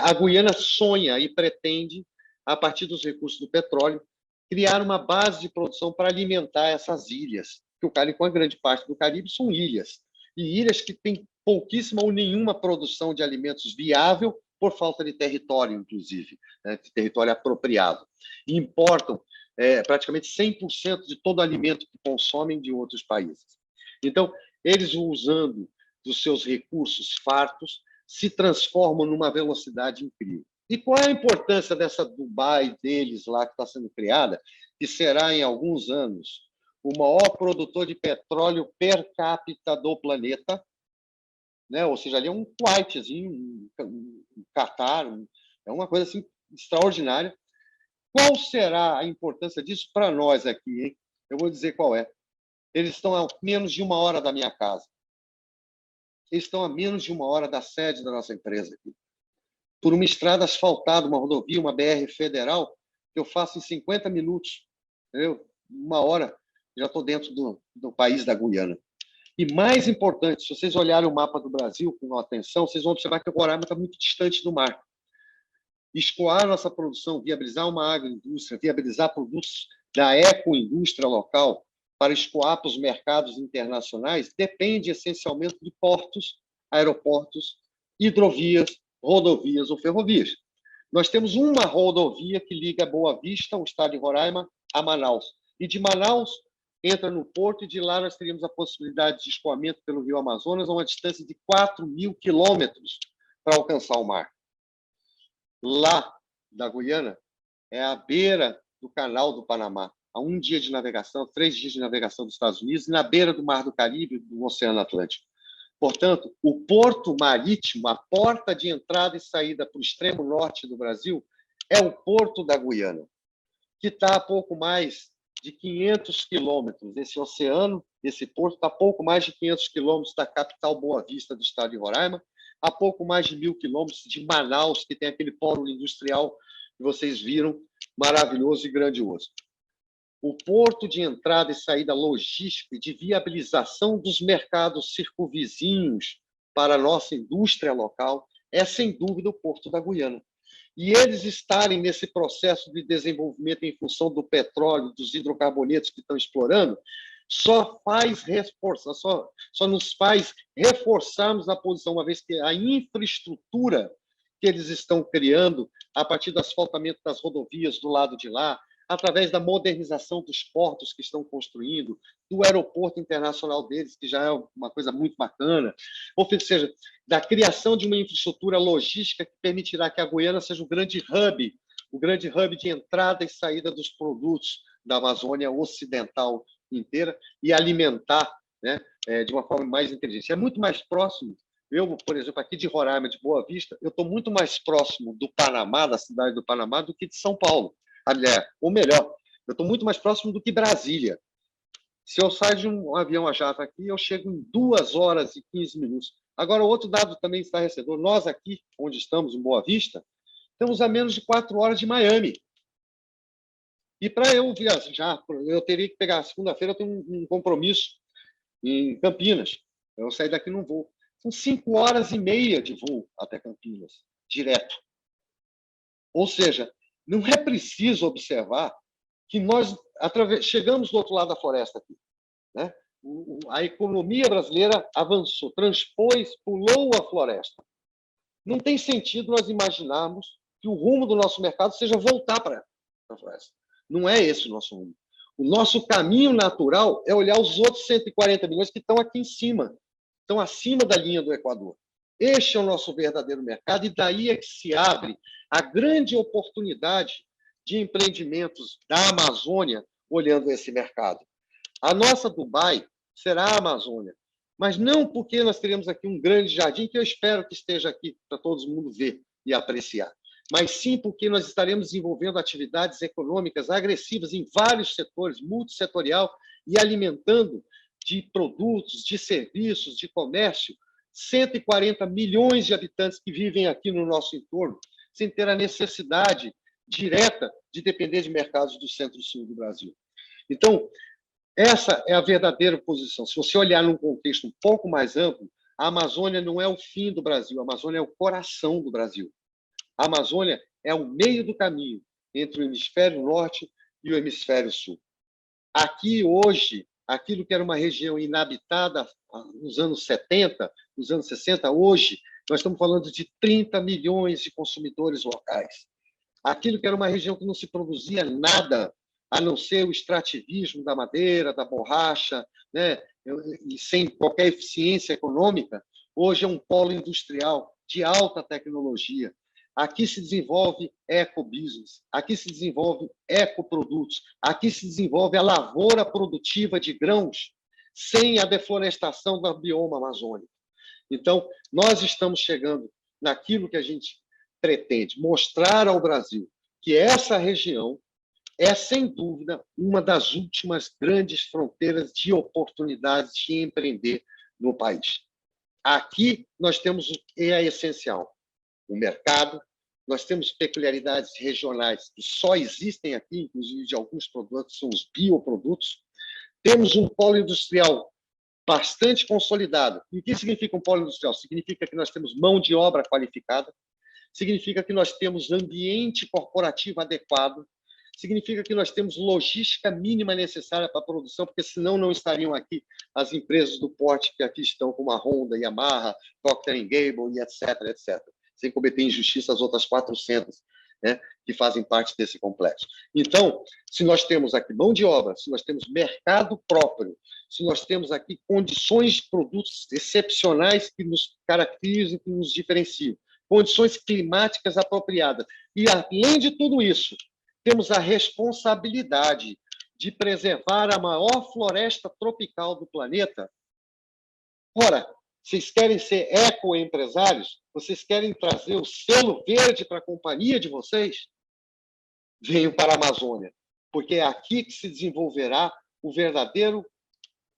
B: A Guiana sonha e pretende, a partir dos recursos do petróleo, criar uma base de produção para alimentar essas ilhas, porque o Caribe, com a grande parte do Caribe, são ilhas. E ilhas que têm pouquíssima ou nenhuma produção de alimentos viável por falta de território, inclusive, né, de território apropriado. E importam praticamente 100% de todo alimento que consomem de outros países. Então, eles, usando dos seus recursos fartos, se transformam numa velocidade incrível. E qual é a importância dessa Dubai deles lá que está sendo criada, que será, em alguns anos, o maior produtor de petróleo per capita do planeta, né? Ou seja, ali é um Kuwaitzinho, um Catar, é uma coisa assim extraordinária. Qual será a importância disso para nós aqui, hein? Eu vou dizer qual é. Eles estão a menos de 1 hora da minha casa. Eles estão a menos de 1 hora da sede da nossa empresa aqui. Por uma estrada asfaltada, uma rodovia, uma BR federal, que eu faço em 50 minutos. Entendeu? 1 hora, já estou dentro do país da Guiana. E mais importante, se vocês olharem o mapa do Brasil com atenção, vocês vão observar que o Roraima está muito distante do mar. Escoar nossa produção, viabilizar uma agroindústria, viabilizar produtos da ecoindústria local para escoar para os mercados internacionais, depende essencialmente de portos, aeroportos, hidrovias, rodovias ou ferrovias. Nós temos uma rodovia que liga Boa Vista, o estado de Roraima, a Manaus. E de Manaus entra no porto, e de lá nós teríamos a possibilidade de escoamento pelo Rio Amazonas a uma distância de 4.000 quilômetros para alcançar o mar. Lá da Guiana é à beira do Canal do Panamá, a 1 dia de navegação, 3 dias de navegação dos Estados Unidos, e na beira do Mar do Caribe, do Oceano Atlântico. Portanto, o porto marítimo, a porta de entrada e saída para o extremo norte do Brasil, é o Porto da Guiana, que está a pouco mais de 500 quilômetros. Esse oceano, esse porto, está a pouco mais de 500 quilômetros da capital Boa Vista do estado de Roraima, a pouco mais de 1.000 quilômetros de Manaus, que tem aquele polo industrial que vocês viram, maravilhoso e grandioso. O porto de entrada e saída logística e de viabilização dos mercados circunvizinhos para a nossa indústria local é, sem dúvida, o Porto da Guiana. E eles estarem nesse processo de desenvolvimento em função do petróleo, dos hidrocarbonetos que estão explorando, só nos faz reforçarmos a posição, uma vez que a infraestrutura que eles estão criando, a partir do asfaltamento das rodovias do lado de lá, através da modernização dos portos que estão construindo, do aeroporto internacional deles, que já é uma coisa muito bacana, ou seja, da criação de uma infraestrutura logística que permitirá que a Guiana seja o grande hub de entrada e saída dos produtos da Amazônia Ocidental inteira e alimentar, né, de uma forma mais inteligente. É muito mais próximo. Eu, por exemplo, aqui de Roraima, de Boa Vista, eu estou muito mais próximo do Panamá, da cidade do Panamá, do que de São Paulo. Ou melhor, eu estou muito mais próximo do que Brasília. Se eu sair de um avião a jato aqui, eu chego em 2 horas e 15 minutos. Agora, outro dado também estarrecedor. Nós aqui, onde estamos, em Boa Vista, estamos a menos de 4 horas de Miami. E para eu viajar, eu teria que pegar, segunda-feira eu tenho um compromisso em Campinas. Eu sair daqui num voo. São 5 horas e meia de voo até Campinas, direto. Ou seja, não é preciso observar que nós chegamos do outro lado da floresta aqui, né? A economia brasileira avançou, transpôs, pulou a floresta. Não tem sentido nós imaginarmos que o rumo do nosso mercado seja voltar para a floresta. Não é esse o nosso rumo. O nosso caminho natural é olhar os outros 140 milhões que estão aqui em cima, estão acima da linha do Equador. Este é o nosso verdadeiro mercado, e daí é que se abre a grande oportunidade de empreendimentos da Amazônia olhando esse mercado. A nossa Dubai será a Amazônia, mas não porque nós teremos aqui um grande jardim, que eu espero que esteja aqui para todo mundo ver e apreciar, mas sim porque nós estaremos desenvolvendo atividades econômicas agressivas em vários setores, multissetorial, e alimentando de produtos, de serviços, de comércio, 140 milhões de habitantes que vivem aqui no nosso entorno, sem ter a necessidade direta de depender de mercados do centro-sul do Brasil. Então, essa é a verdadeira posição. Se você olhar num contexto um pouco mais amplo, a Amazônia não é o fim do Brasil, a Amazônia é o coração do Brasil. A Amazônia é o meio do caminho entre o hemisfério norte e o hemisfério sul. Aqui, hoje, aquilo que era uma região inabitada nos anos 70, nos anos 60, hoje nós estamos falando de 30 milhões de consumidores locais. Aquilo que era uma região que não se produzia nada, a não ser o extrativismo da madeira, da borracha, né? E sem qualquer eficiência econômica, hoje é um polo industrial de alta tecnologia. Aqui se desenvolve ecobusiness, aqui se desenvolve ecoprodutos, aqui se desenvolve a lavoura produtiva de grãos sem a deflorestação do bioma amazônico. Então, nós estamos chegando naquilo que a gente pretende, mostrar ao Brasil que essa região é, sem dúvida, uma das últimas grandes fronteiras de oportunidades de empreender no país. Aqui nós temos o que é essencial: o mercado, nós temos peculiaridades regionais que só existem aqui, inclusive de alguns produtos, são os bioprodutos. Temos um polo industrial bastante consolidado. E o que significa um polo industrial? Significa que nós temos mão de obra qualificada, significa que nós temos ambiente corporativo adequado, significa que nós temos logística mínima necessária para a produção, porque senão não estariam aqui as empresas do porte que aqui estão, como a Honda, Yamaha, Procter & Gamble, e etc., etc., sem cometer injustiça às outras 400, né, que fazem parte desse complexo. Então, se nós temos aqui mão de obra, se nós temos mercado próprio, se nós temos aqui condições de produtos excepcionais que nos caracterizam, que nos diferenciam, condições climáticas apropriadas, e, além de tudo isso, temos a responsabilidade de preservar a maior floresta tropical do planeta. Ora, vocês querem ser ecoempresários? Vocês querem trazer o selo verde para a companhia de vocês? Venham para a Amazônia, porque é aqui que se desenvolverá o verdadeiro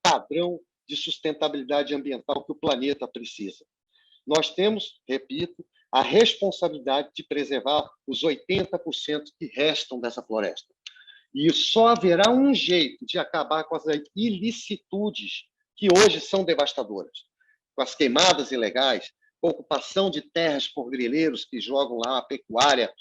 B: padrão de sustentabilidade ambiental que o planeta precisa. Nós temos, repito, a responsabilidade de preservar os 80% que restam dessa floresta. E só haverá um jeito de acabar com as ilicitudes que hoje são devastadoras, com as queimadas ilegais, com a ocupação de terras por grileiros que jogam lá a pecuária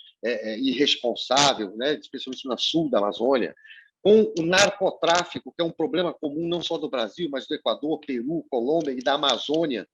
B: irresponsável, né, especialmente no sul da Amazônia, com o narcotráfico, que é um problema comum não só do Brasil, mas do Equador, Peru, Colômbia e da Amazônia.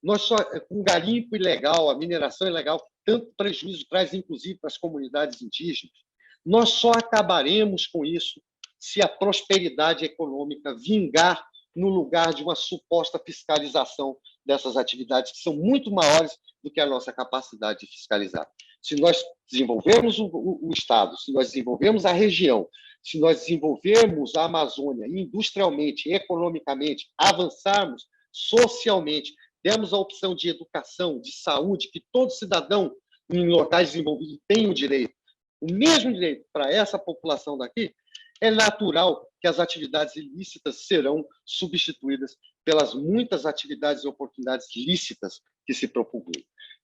B: Nós só, com o garimpo ilegal, a mineração ilegal, tanto prejuízo traz, inclusive, para as comunidades indígenas. Nós só acabaremos com isso se a prosperidade econômica vingar no lugar de uma suposta fiscalização dessas atividades, que são muito maiores do que a nossa capacidade de fiscalizar. Se nós desenvolvermos o Estado, se nós desenvolvermos a região, se nós desenvolvermos a Amazônia industrialmente, economicamente, avançarmos socialmente, demos a opção de educação, de saúde, que todo cidadão em locais desenvolvidos tem o direito, o mesmo direito para essa população daqui, é natural que as atividades ilícitas serão substituídas pelas muitas atividades e oportunidades lícitas que se propugam.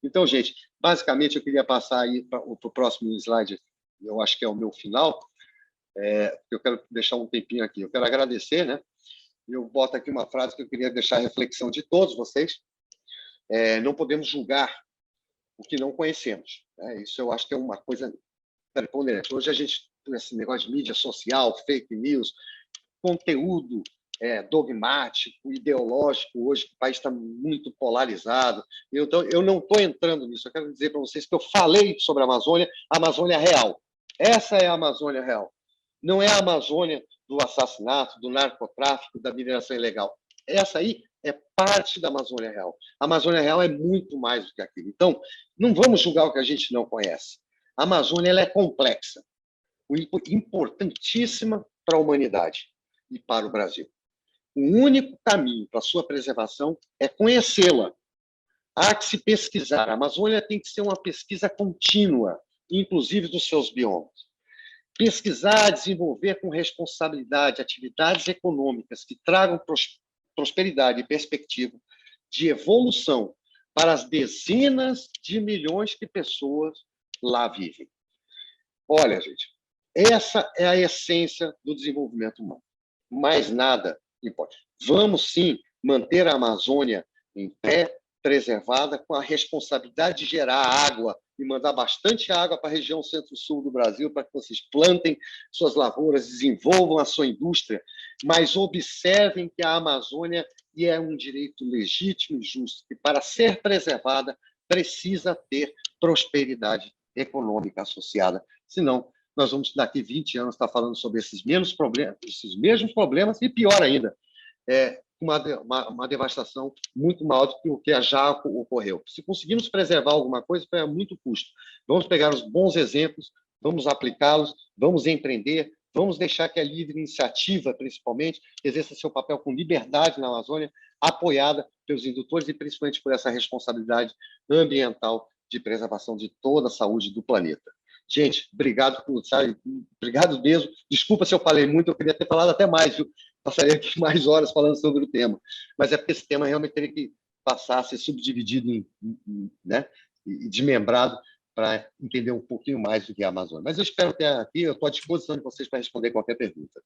B: Então, gente, basicamente eu queria passar aí para o próximo slide, eu acho que é o meu final, eu quero deixar um tempinho aqui. Eu quero agradecer, né? Eu boto aqui uma frase que eu queria deixar a reflexão de todos vocês. Não podemos julgar o que não conhecemos, né? Isso eu acho que é uma coisa preponderante. Hoje a gente tem esse negócio de mídia social, fake news, conteúdo dogmático, ideológico, hoje o país está muito polarizado. Então, eu não estou entrando nisso. Eu quero dizer para vocês que eu falei sobre a Amazônia real. Essa é a Amazônia real. Não é a Amazônia do assassinato, do narcotráfico, da mineração ilegal. Essa aí é parte da Amazônia real. A Amazônia real é muito mais do que aquilo. Então, não vamos julgar o que a gente não conhece. A Amazônia ela é complexa, importantíssima para a humanidade e para o Brasil. O único caminho para a sua preservação é conhecê-la. Há que se pesquisar. A Amazônia tem que ser uma pesquisa contínua, inclusive dos seus biomas. Pesquisar, desenvolver com responsabilidade atividades econômicas que tragam prosperidade e perspectiva de evolução para as dezenas de milhões de pessoas lá vivem. Olha, gente, essa é a essência do desenvolvimento humano. Mais nada importa. Vamos, sim, manter a Amazônia em pé, preservada, com a responsabilidade de gerar água e mandar bastante água para a região centro-sul do Brasil, para que vocês plantem suas lavouras, desenvolvam a sua indústria, mas observem que a Amazônia é um direito legítimo e justo, e para ser preservada precisa ter prosperidade econômica associada, senão nós vamos, daqui 20 anos, estar falando sobre esses mesmos problemas, e pior ainda, uma devastação muito maior do que o que já ocorreu. Se conseguirmos preservar alguma coisa, foi a muito custo. Vamos pegar os bons exemplos, vamos aplicá-los, vamos empreender, vamos deixar que a livre iniciativa, principalmente, exerça seu papel com liberdade na Amazônia, apoiada pelos indutores e principalmente por essa responsabilidade ambiental de preservação de toda a saúde do planeta. Gente, obrigado obrigado mesmo. Desculpa se eu falei muito, eu queria ter falado até mais, viu? Passaria aqui mais horas falando sobre o tema, mas é porque esse tema realmente teria que passar a ser subdividido né, e desmembrado para entender um pouquinho mais do que é a Amazônia. Mas eu espero ter aqui, eu estou à disposição de vocês para responder qualquer pergunta.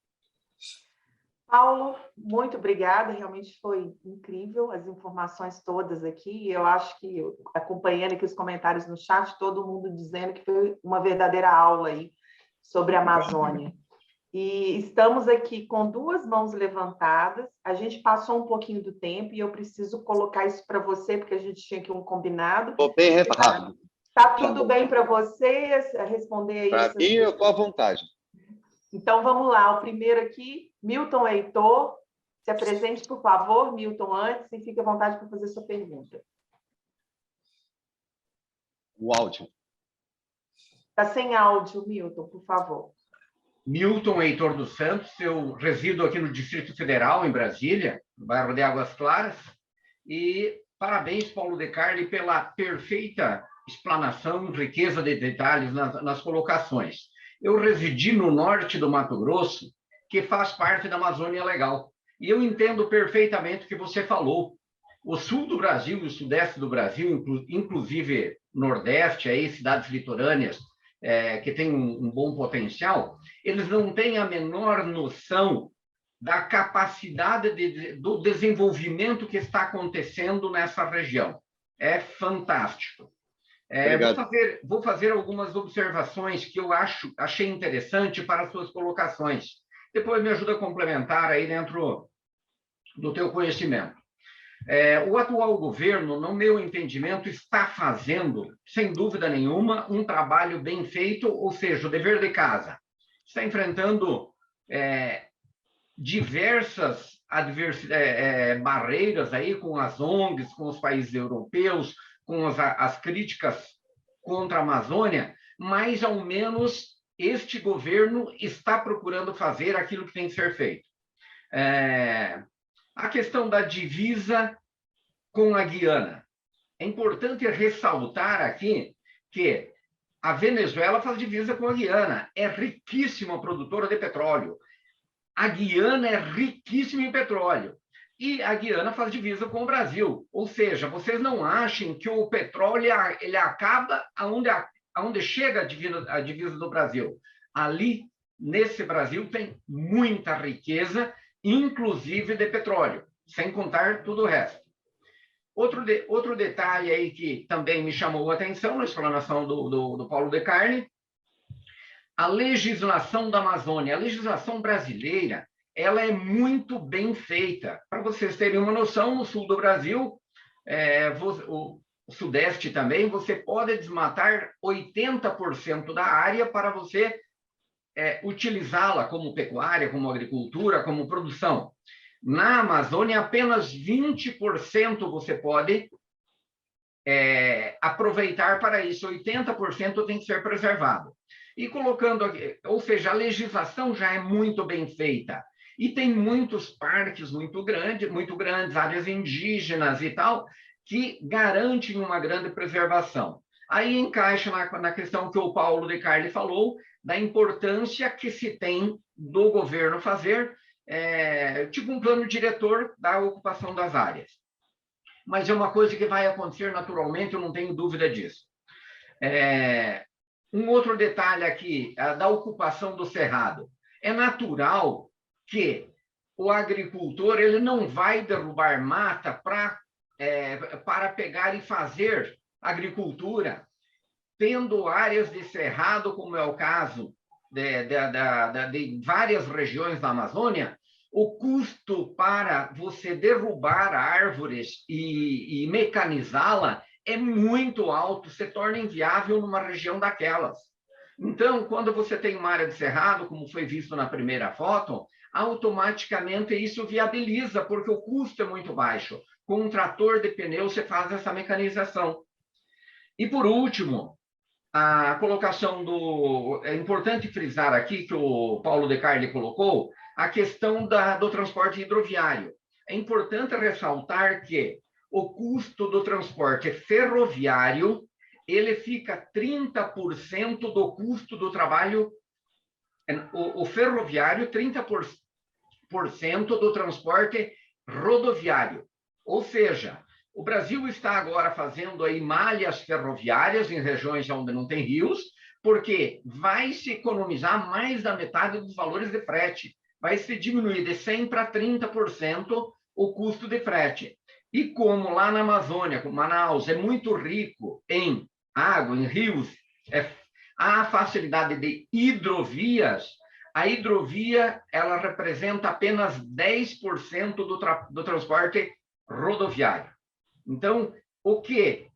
A: Paulo, muito obrigada, realmente foi incrível as informações todas aqui. Eu acho que, acompanhando aqui os comentários no chat, todo mundo dizendo que foi uma verdadeira aula aí sobre a Amazônia. E estamos aqui com 2 mãos levantadas. A gente passou um pouquinho do tempo e eu preciso colocar isso para você, porque a gente tinha aqui um combinado.
B: Estou bem rápido.
A: Está tudo bem para você responder aí?
B: Para mim, eu estou à vontade.
A: Então, vamos lá. O primeiro aqui, Milton Heitor. Se apresente, por favor, Milton, antes, e fique à vontade para fazer sua pergunta.
B: O áudio.
A: Está sem áudio, Milton, por favor.
C: Milton Heitor dos Santos, eu resido aqui no Distrito Federal, em Brasília, no bairro de Águas Claras, e parabéns, Paulo De Carli, pela perfeita explanação, riqueza de detalhes nas colocações. Eu residi no norte do Mato Grosso, que faz parte da Amazônia Legal, e eu entendo perfeitamente o que você falou. O sul do Brasil e o sudeste do Brasil, inclusive Nordeste, aí, cidades litorâneas, que têm um bom potencial, eles não têm a menor noção da capacidade do desenvolvimento que está acontecendo nessa região. É fantástico. Vou fazer algumas observações que eu achei interessante para as suas colocações. Depois me ajuda a complementar aí dentro do teu conhecimento. O atual governo, no meu entendimento, está fazendo, sem dúvida nenhuma, um trabalho bem feito, ou seja, o dever de casa. Está enfrentando diversas barreiras aí com as ONGs, com os países europeus, com as críticas contra a Amazônia, mas, ao menos, este governo está procurando fazer aquilo que tem que ser feito. A questão da divisa com a Guiana. É importante ressaltar aqui que a Venezuela faz divisa com a Guiana, é riquíssima produtora de petróleo. A Guiana é riquíssima em petróleo. E a Guiana faz divisa com o Brasil. Ou seja, vocês não achem que o petróleo ele acaba aonde chega a divisa do Brasil. Ali, nesse Brasil, tem muita riqueza, inclusive de petróleo, sem contar tudo o resto. Outro detalhe aí que também me chamou a atenção na explanação do Paulo De Carli, a legislação da Amazônia, a legislação brasileira, ela é muito bem feita. Para vocês terem uma noção, no sul do Brasil, o sudeste também, você pode desmatar 80% da área para você utilizá-la como pecuária, como agricultura, como produção. Na Amazônia, apenas 20% você pode aproveitar para isso, 80% tem que ser preservado. E colocando aqui, ou seja, a legislação já é muito bem feita. E tem muitos parques muito grandes, áreas indígenas e tal, que garantem uma grande preservação. Aí encaixa na questão que o Paulo De Carli falou, da importância que se tem do governo fazer, tipo um plano diretor da ocupação das áreas. Mas é uma coisa que vai acontecer naturalmente, eu não tenho dúvida disso. Um outro detalhe aqui, da ocupação do cerrado. É natural que o agricultor ele não vai derrubar mata para pegar e fazer agricultura, tendo áreas de cerrado, como é o caso de várias regiões da Amazônia, o custo para você derrubar árvores e mecanizá-la é muito alto, se torna inviável numa região daquelas. Então, quando você tem uma área de cerrado, como foi visto na primeira foto, automaticamente isso viabiliza, porque o custo é muito baixo. Com um trator de pneu, você faz essa mecanização. E, por último, a colocação do... É importante frisar aqui, que o Paulo De Carli colocou, a questão do transporte hidroviário. É importante ressaltar que o custo do transporte ferroviário ele fica 30% do custo do trabalho, o ferroviário, 30% do transporte rodoviário. Ou seja, o Brasil está agora fazendo aí malhas ferroviárias em regiões onde não tem rios, porque vai se economizar mais da metade dos valores de frete. Vai se diminuir de 100% para 30% o custo de frete. E como lá na Amazônia, como Manaus, é muito rico em água, em rios, há facilidade de hidrovias, a hidrovia ela representa apenas 10% do transporte rodoviário. Então, o que,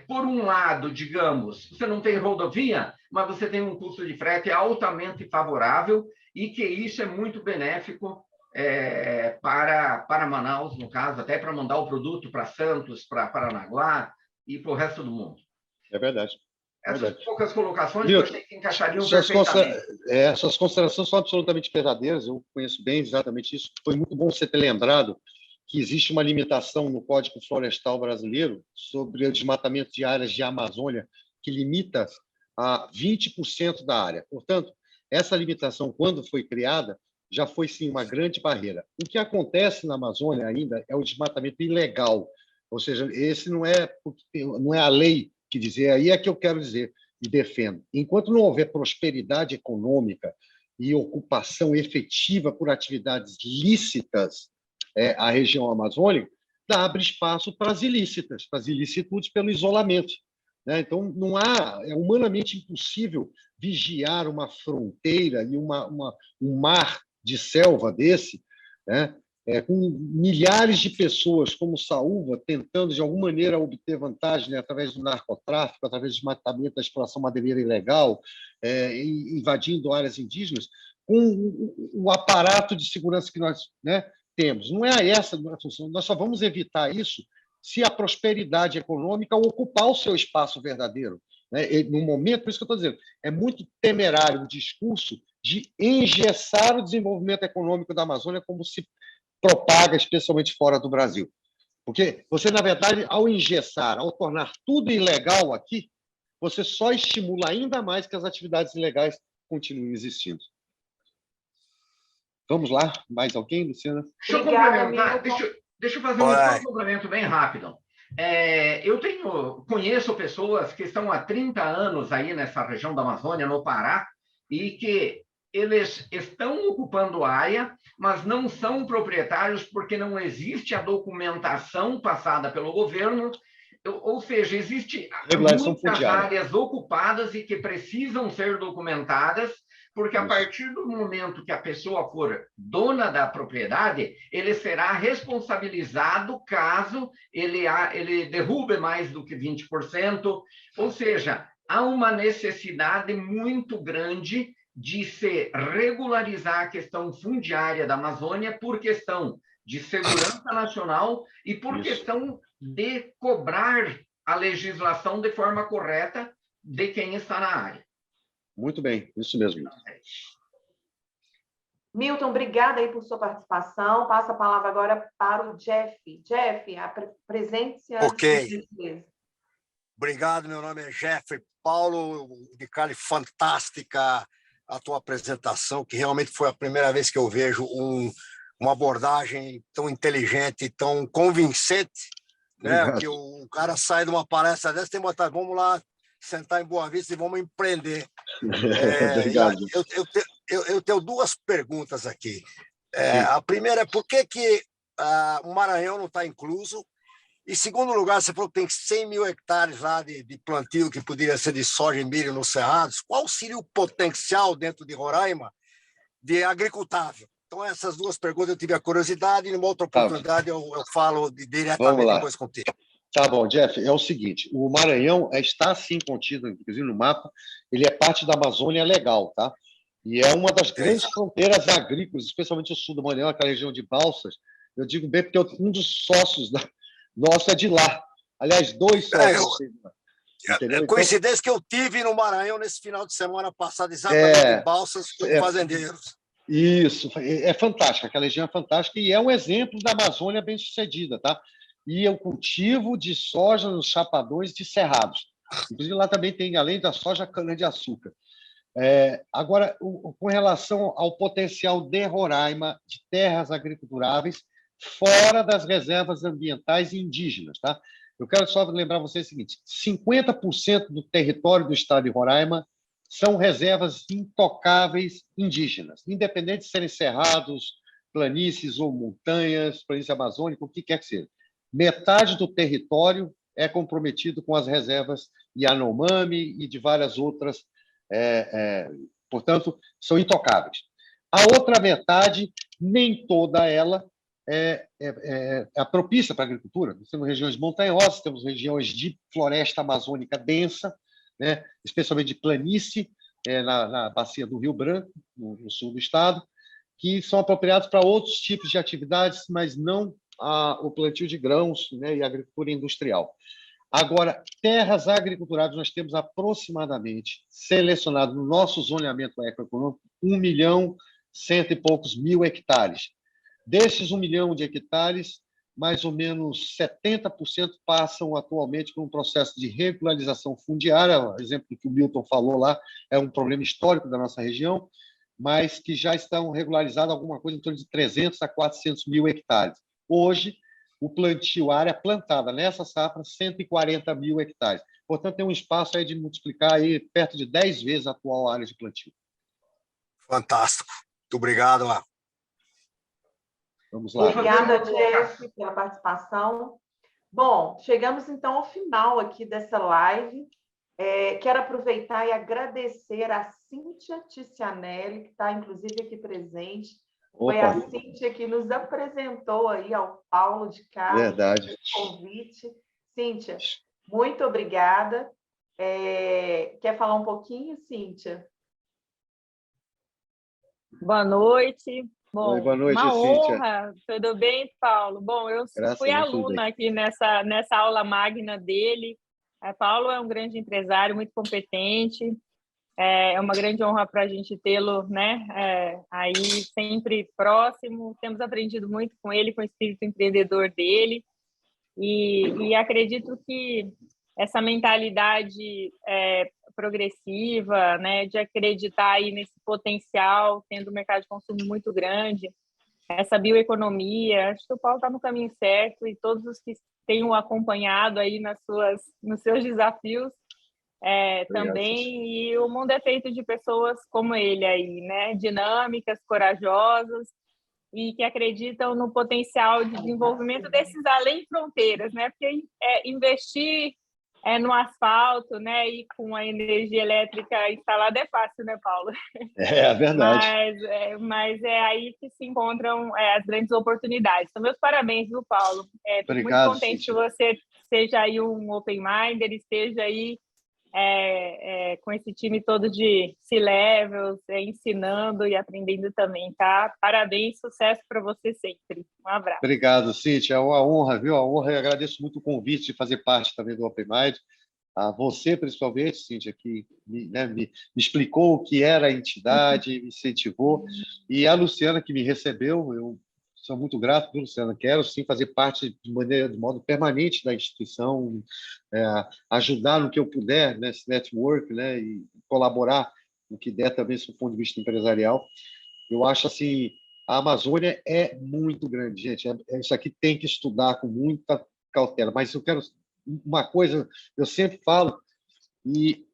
C: por um lado, digamos, você não tem rodovia, mas você tem um custo de frete altamente favorável e que isso é muito benéfico para Manaus, no caso, até para mandar o produto para Santos, para Paranaguá e para o resto do mundo.
B: É verdade.
C: Essas poucas colocações que eu achei que encaixariam perfeitamente.
B: Suas considerações são absolutamente verdadeiras, eu conheço bem exatamente isso. Foi muito bom você ter lembrado que existe uma limitação no Código Florestal Brasileiro sobre o desmatamento de áreas de Amazônia, que limita a 20% da área. Portanto, essa limitação, quando foi criada, já foi, sim, uma grande barreira. O que acontece na Amazônia ainda é o desmatamento ilegal, ou seja, esse não é a lei que dizer, aí é que eu quero dizer e defendo. Enquanto não houver prosperidade econômica e ocupação efetiva por atividades lícitas a região amazônica, abre espaço para as ilícitas, para as ilicitudes pelo isolamento. Né? Então, é humanamente impossível vigiar uma fronteira e um mar de selva desse, né? Com milhares de pessoas como Saúva tentando, de alguma maneira, obter vantagem, né, através do narcotráfico, através do desmatamento da exploração madeireira ilegal, invadindo áreas indígenas, com o aparato de segurança que nós, né, temos. Não é essa a função. Nós só vamos evitar isso se a prosperidade econômica ocupar o seu espaço verdadeiro. Né? No momento, por isso que eu estou dizendo, é muito temerário o discurso de engessar o desenvolvimento econômico da Amazônia como se propaga, especialmente fora do Brasil. Porque você, na verdade, ao engessar, ao tornar tudo ilegal aqui, você só estimula ainda mais que as atividades ilegais continuem existindo. Vamos lá, mais alguém, Luciana?
C: Deixa eu complementar, deixa eu fazer um complemento bem rápido. Eu conheço pessoas que estão há 30 anos aí nessa região da Amazônia, no Pará, e que eles estão ocupando área, mas não são proprietários porque não existe a documentação passada pelo governo, ou seja, existe muitas áreas ocupadas e que precisam ser documentadas, porque a partir do momento que a pessoa for dona da propriedade, ele será responsabilizado caso ele derrube mais do que 20%, ou seja, há uma necessidade muito grande de se regularizar a questão fundiária da Amazônia por questão de segurança nacional e por questão de cobrar a legislação de forma correta de quem está na área.
B: Muito bem, isso mesmo.
A: Milton, obrigada aí por sua participação. Passo a palavra agora para o Jeff. Jeff, apresente-se.
D: Ok. Obrigado, meu nome é Jeff Paulo De Carli, fantástica a tua apresentação, que realmente foi a primeira vez que eu vejo uma abordagem tão inteligente, tão convincente, né? Que o cara sai de uma palestra dessa e tem que botar, vamos lá, sentar em Boa Vista e vamos empreender.
B: Obrigado.
D: Eu tenho duas perguntas aqui. A primeira é por que o Maranhão não está incluso? Em segundo lugar, você falou que tem 100 mil hectares lá de plantio que poderia ser de soja e milho nos cerrados. Qual seria o potencial dentro de Roraima de agricultável? Então, essas duas perguntas eu tive a curiosidade, e numa outra
B: Tá,
D: oportunidade eu falo
B: vamos
D: diretamente
B: lá.
D: depois contigo.
B: Tá bom, Jeff, é o seguinte, o Maranhão está, sim, contido, inclusive, no mapa, ele é parte da Amazônia legal, tá? E é uma das
D: É isso.
B: grandes fronteiras agrícolas, especialmente o sul do Maranhão, aquela região de Balsas. Eu digo bem porque um dos sócios nosso é de lá. Aliás, dois sócios de lá, entendeu? Então,
D: Coincidência que eu tive no Maranhão nesse final de semana passado, exatamente em
B: é,
D: Balsas, com
B: é
D: fazendeiros.
B: isso, é fantástico, aquela região é fantástica e é um exemplo da Amazônia bem-sucedida, tá? E o cultivo de soja nos chapadões de cerrados. Inclusive, lá também tem, além da soja, cana-de-açúcar. Agora, com relação ao potencial de Roraima de terras agriculturáveis fora das reservas ambientais e indígenas, tá? Eu quero só lembrar vocês o seguinte: 50% do território do estado de Roraima são reservas intocáveis indígenas, independente de serem cerrados, planícies ou montanhas, planície amazônica, o que quer que seja. Metade do território é comprometido com as reservas Yanomami e de várias outras, portanto, são intocáveis. A outra metade, nem toda ela é propícia para a agricultura. Nós temos regiões montanhosas, temos regiões de floresta amazônica densa, né, especialmente de planície, na bacia do Rio Branco, no sul do estado, que são apropriados para outros tipos de atividades, mas não o plantio de grãos, né, e a agricultura industrial. Agora, terras agriculturáveis, nós temos aproximadamente selecionado no nosso zoneamento ecoeconômico 1 milhão, cento e poucos mil hectares. Desses 1 milhão de hectares, mais ou menos 70% passam atualmente por um processo de regularização fundiária. O exemplo que o Milton falou lá é um problema histórico da nossa região, mas que já estão regularizados alguma coisa em torno de 300 a 400 mil hectares. Hoje, o plantio, a área plantada nessa safra, 140 mil hectares. Portanto, tem um espaço aí de multiplicar aí perto de 10 vezes a atual área de plantio.
D: Fantástico. Muito obrigado, Marco.
B: Vamos lá.
A: Obrigada, Jeff, pela participação. Bom, chegamos então ao final aqui dessa live. Quero aproveitar e agradecer a Cíntia Ticianelli, que está, inclusive, aqui presente. Foi a Cíntia que nos apresentou aí ao Paulo de Castro.
B: Verdade.
A: O convite. Cíntia, muito obrigada. Quer falar um pouquinho, Cíntia?
E: Boa noite. Bom,
B: Oi, boa noite,
E: uma
B: Cíntia.
E: honra. Tudo bem, Paulo? Bom, eu fui aluna aqui nessa aula magna dele. Paulo é um grande empresário, muito competente. É uma grande honra para a gente tê-lo, né, aí sempre próximo. Temos aprendido muito com ele, com o espírito empreendedor dele. E acredito que essa mentalidade progressiva, né, de acreditar aí nesse potencial, tendo um mercado de consumo muito grande, essa bioeconomia, acho que o Paulo está no caminho certo e todos os que tenham acompanhado aí nos seus desafios também, e o mundo é feito de pessoas como ele aí, né, dinâmicas, corajosas e que acreditam no potencial de desenvolvimento desses além fronteiras, né, porque investir no asfalto, né, e com a energia elétrica instalada é fácil, né, Paulo?
B: É verdade.
E: Mas é aí que se encontram as grandes oportunidades. Então, meus parabéns, viu, Paulo? Estou muito contente
B: Cíntia.
E: que você seja aí um open-minder, esteja aí com esse time todo de C-Levels, ensinando e aprendendo também, tá? Parabéns, sucesso para você sempre. Um abraço.
B: Obrigado, Cíntia. É uma honra, viu? A honra, eu agradeço muito o convite de fazer parte também do Open Mind. A você, principalmente, Cíntia, que me explicou o que era a entidade, me incentivou. E a Luciana, que me recebeu, eu sou muito grato, viu, Luciana? Quero, sim, fazer parte de modo permanente da instituição, ajudar no que eu puder nesse network, né, e colaborar no que der também, do ponto de vista empresarial. Eu acho assim, a Amazônia é muito grande, gente. Isso aqui tem que estudar com muita cautela. Mas eu quero uma coisa, eu sempre falo, e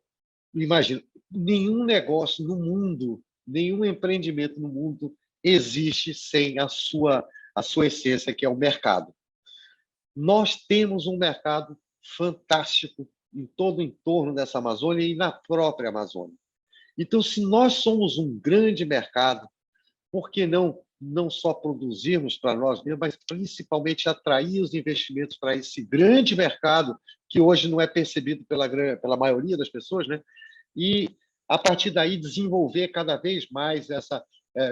B: imagino, nenhum negócio no mundo, nenhum empreendimento no mundo existe sem a sua essência, que é o mercado. Nós temos um mercado fantástico em todo o entorno dessa Amazônia e na própria Amazônia. Então, se nós somos um grande mercado, por que não só produzirmos para nós mesmos, mas principalmente atrair os investimentos para esse grande mercado que hoje não é percebido pela maioria das pessoas, né? E, a partir daí, desenvolver cada vez mais essa...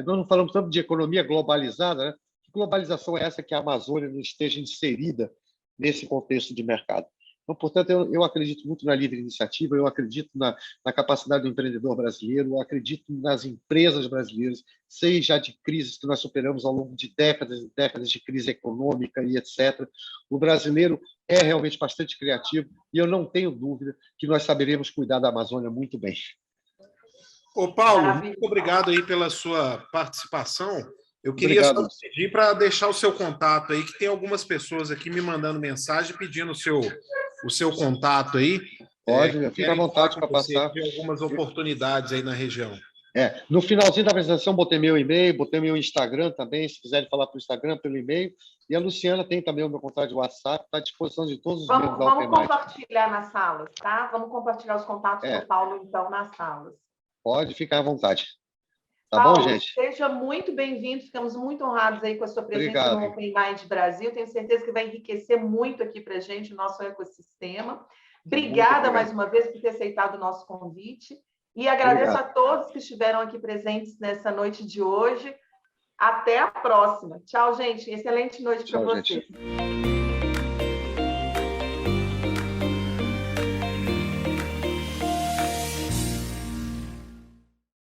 B: nós não falamos tanto de economia globalizada, né? Que globalização é essa que a Amazônia não esteja inserida nesse contexto de mercado? Então, portanto, eu acredito muito na livre iniciativa, eu acredito na capacidade do empreendedor brasileiro, eu acredito nas empresas brasileiras, seja de crises que nós superamos ao longo de décadas e décadas de crise econômica e etc. O brasileiro é realmente bastante criativo e eu não tenho dúvida que nós saberemos cuidar da Amazônia muito bem.
F: Ô, Paulo, muito obrigado aí pela sua participação. Eu queria só pedir para deixar o seu contato aí, que tem algumas pessoas aqui me mandando mensagem pedindo o seu contato aí.
B: Pode, fica à vontade para passar.
F: Tem algumas oportunidades aí na região.
B: No finalzinho da apresentação, botei meu e-mail, botei meu Instagram também, se quiserem falar pelo Instagram, pelo e-mail. E a Luciana tem também o meu contato de WhatsApp, está à disposição de todos os membros da
A: Vamos compartilhar nas salas, tá? Vamos compartilhar os contatos do Paulo, então, nas salas.
B: Pode ficar à vontade. Tá
A: Paulo,
B: bom, gente?
A: Seja muito bem-vindo, ficamos muito honrados aí com a sua presença no Open Mind Brasil. Tenho certeza que vai enriquecer muito aqui para a gente o nosso ecossistema. Obrigada mais uma vez por ter aceitado o nosso convite. E agradeço a todos que estiveram aqui presentes nessa noite de hoje. Até a próxima. Tchau, gente. Excelente noite para vocês. Gente.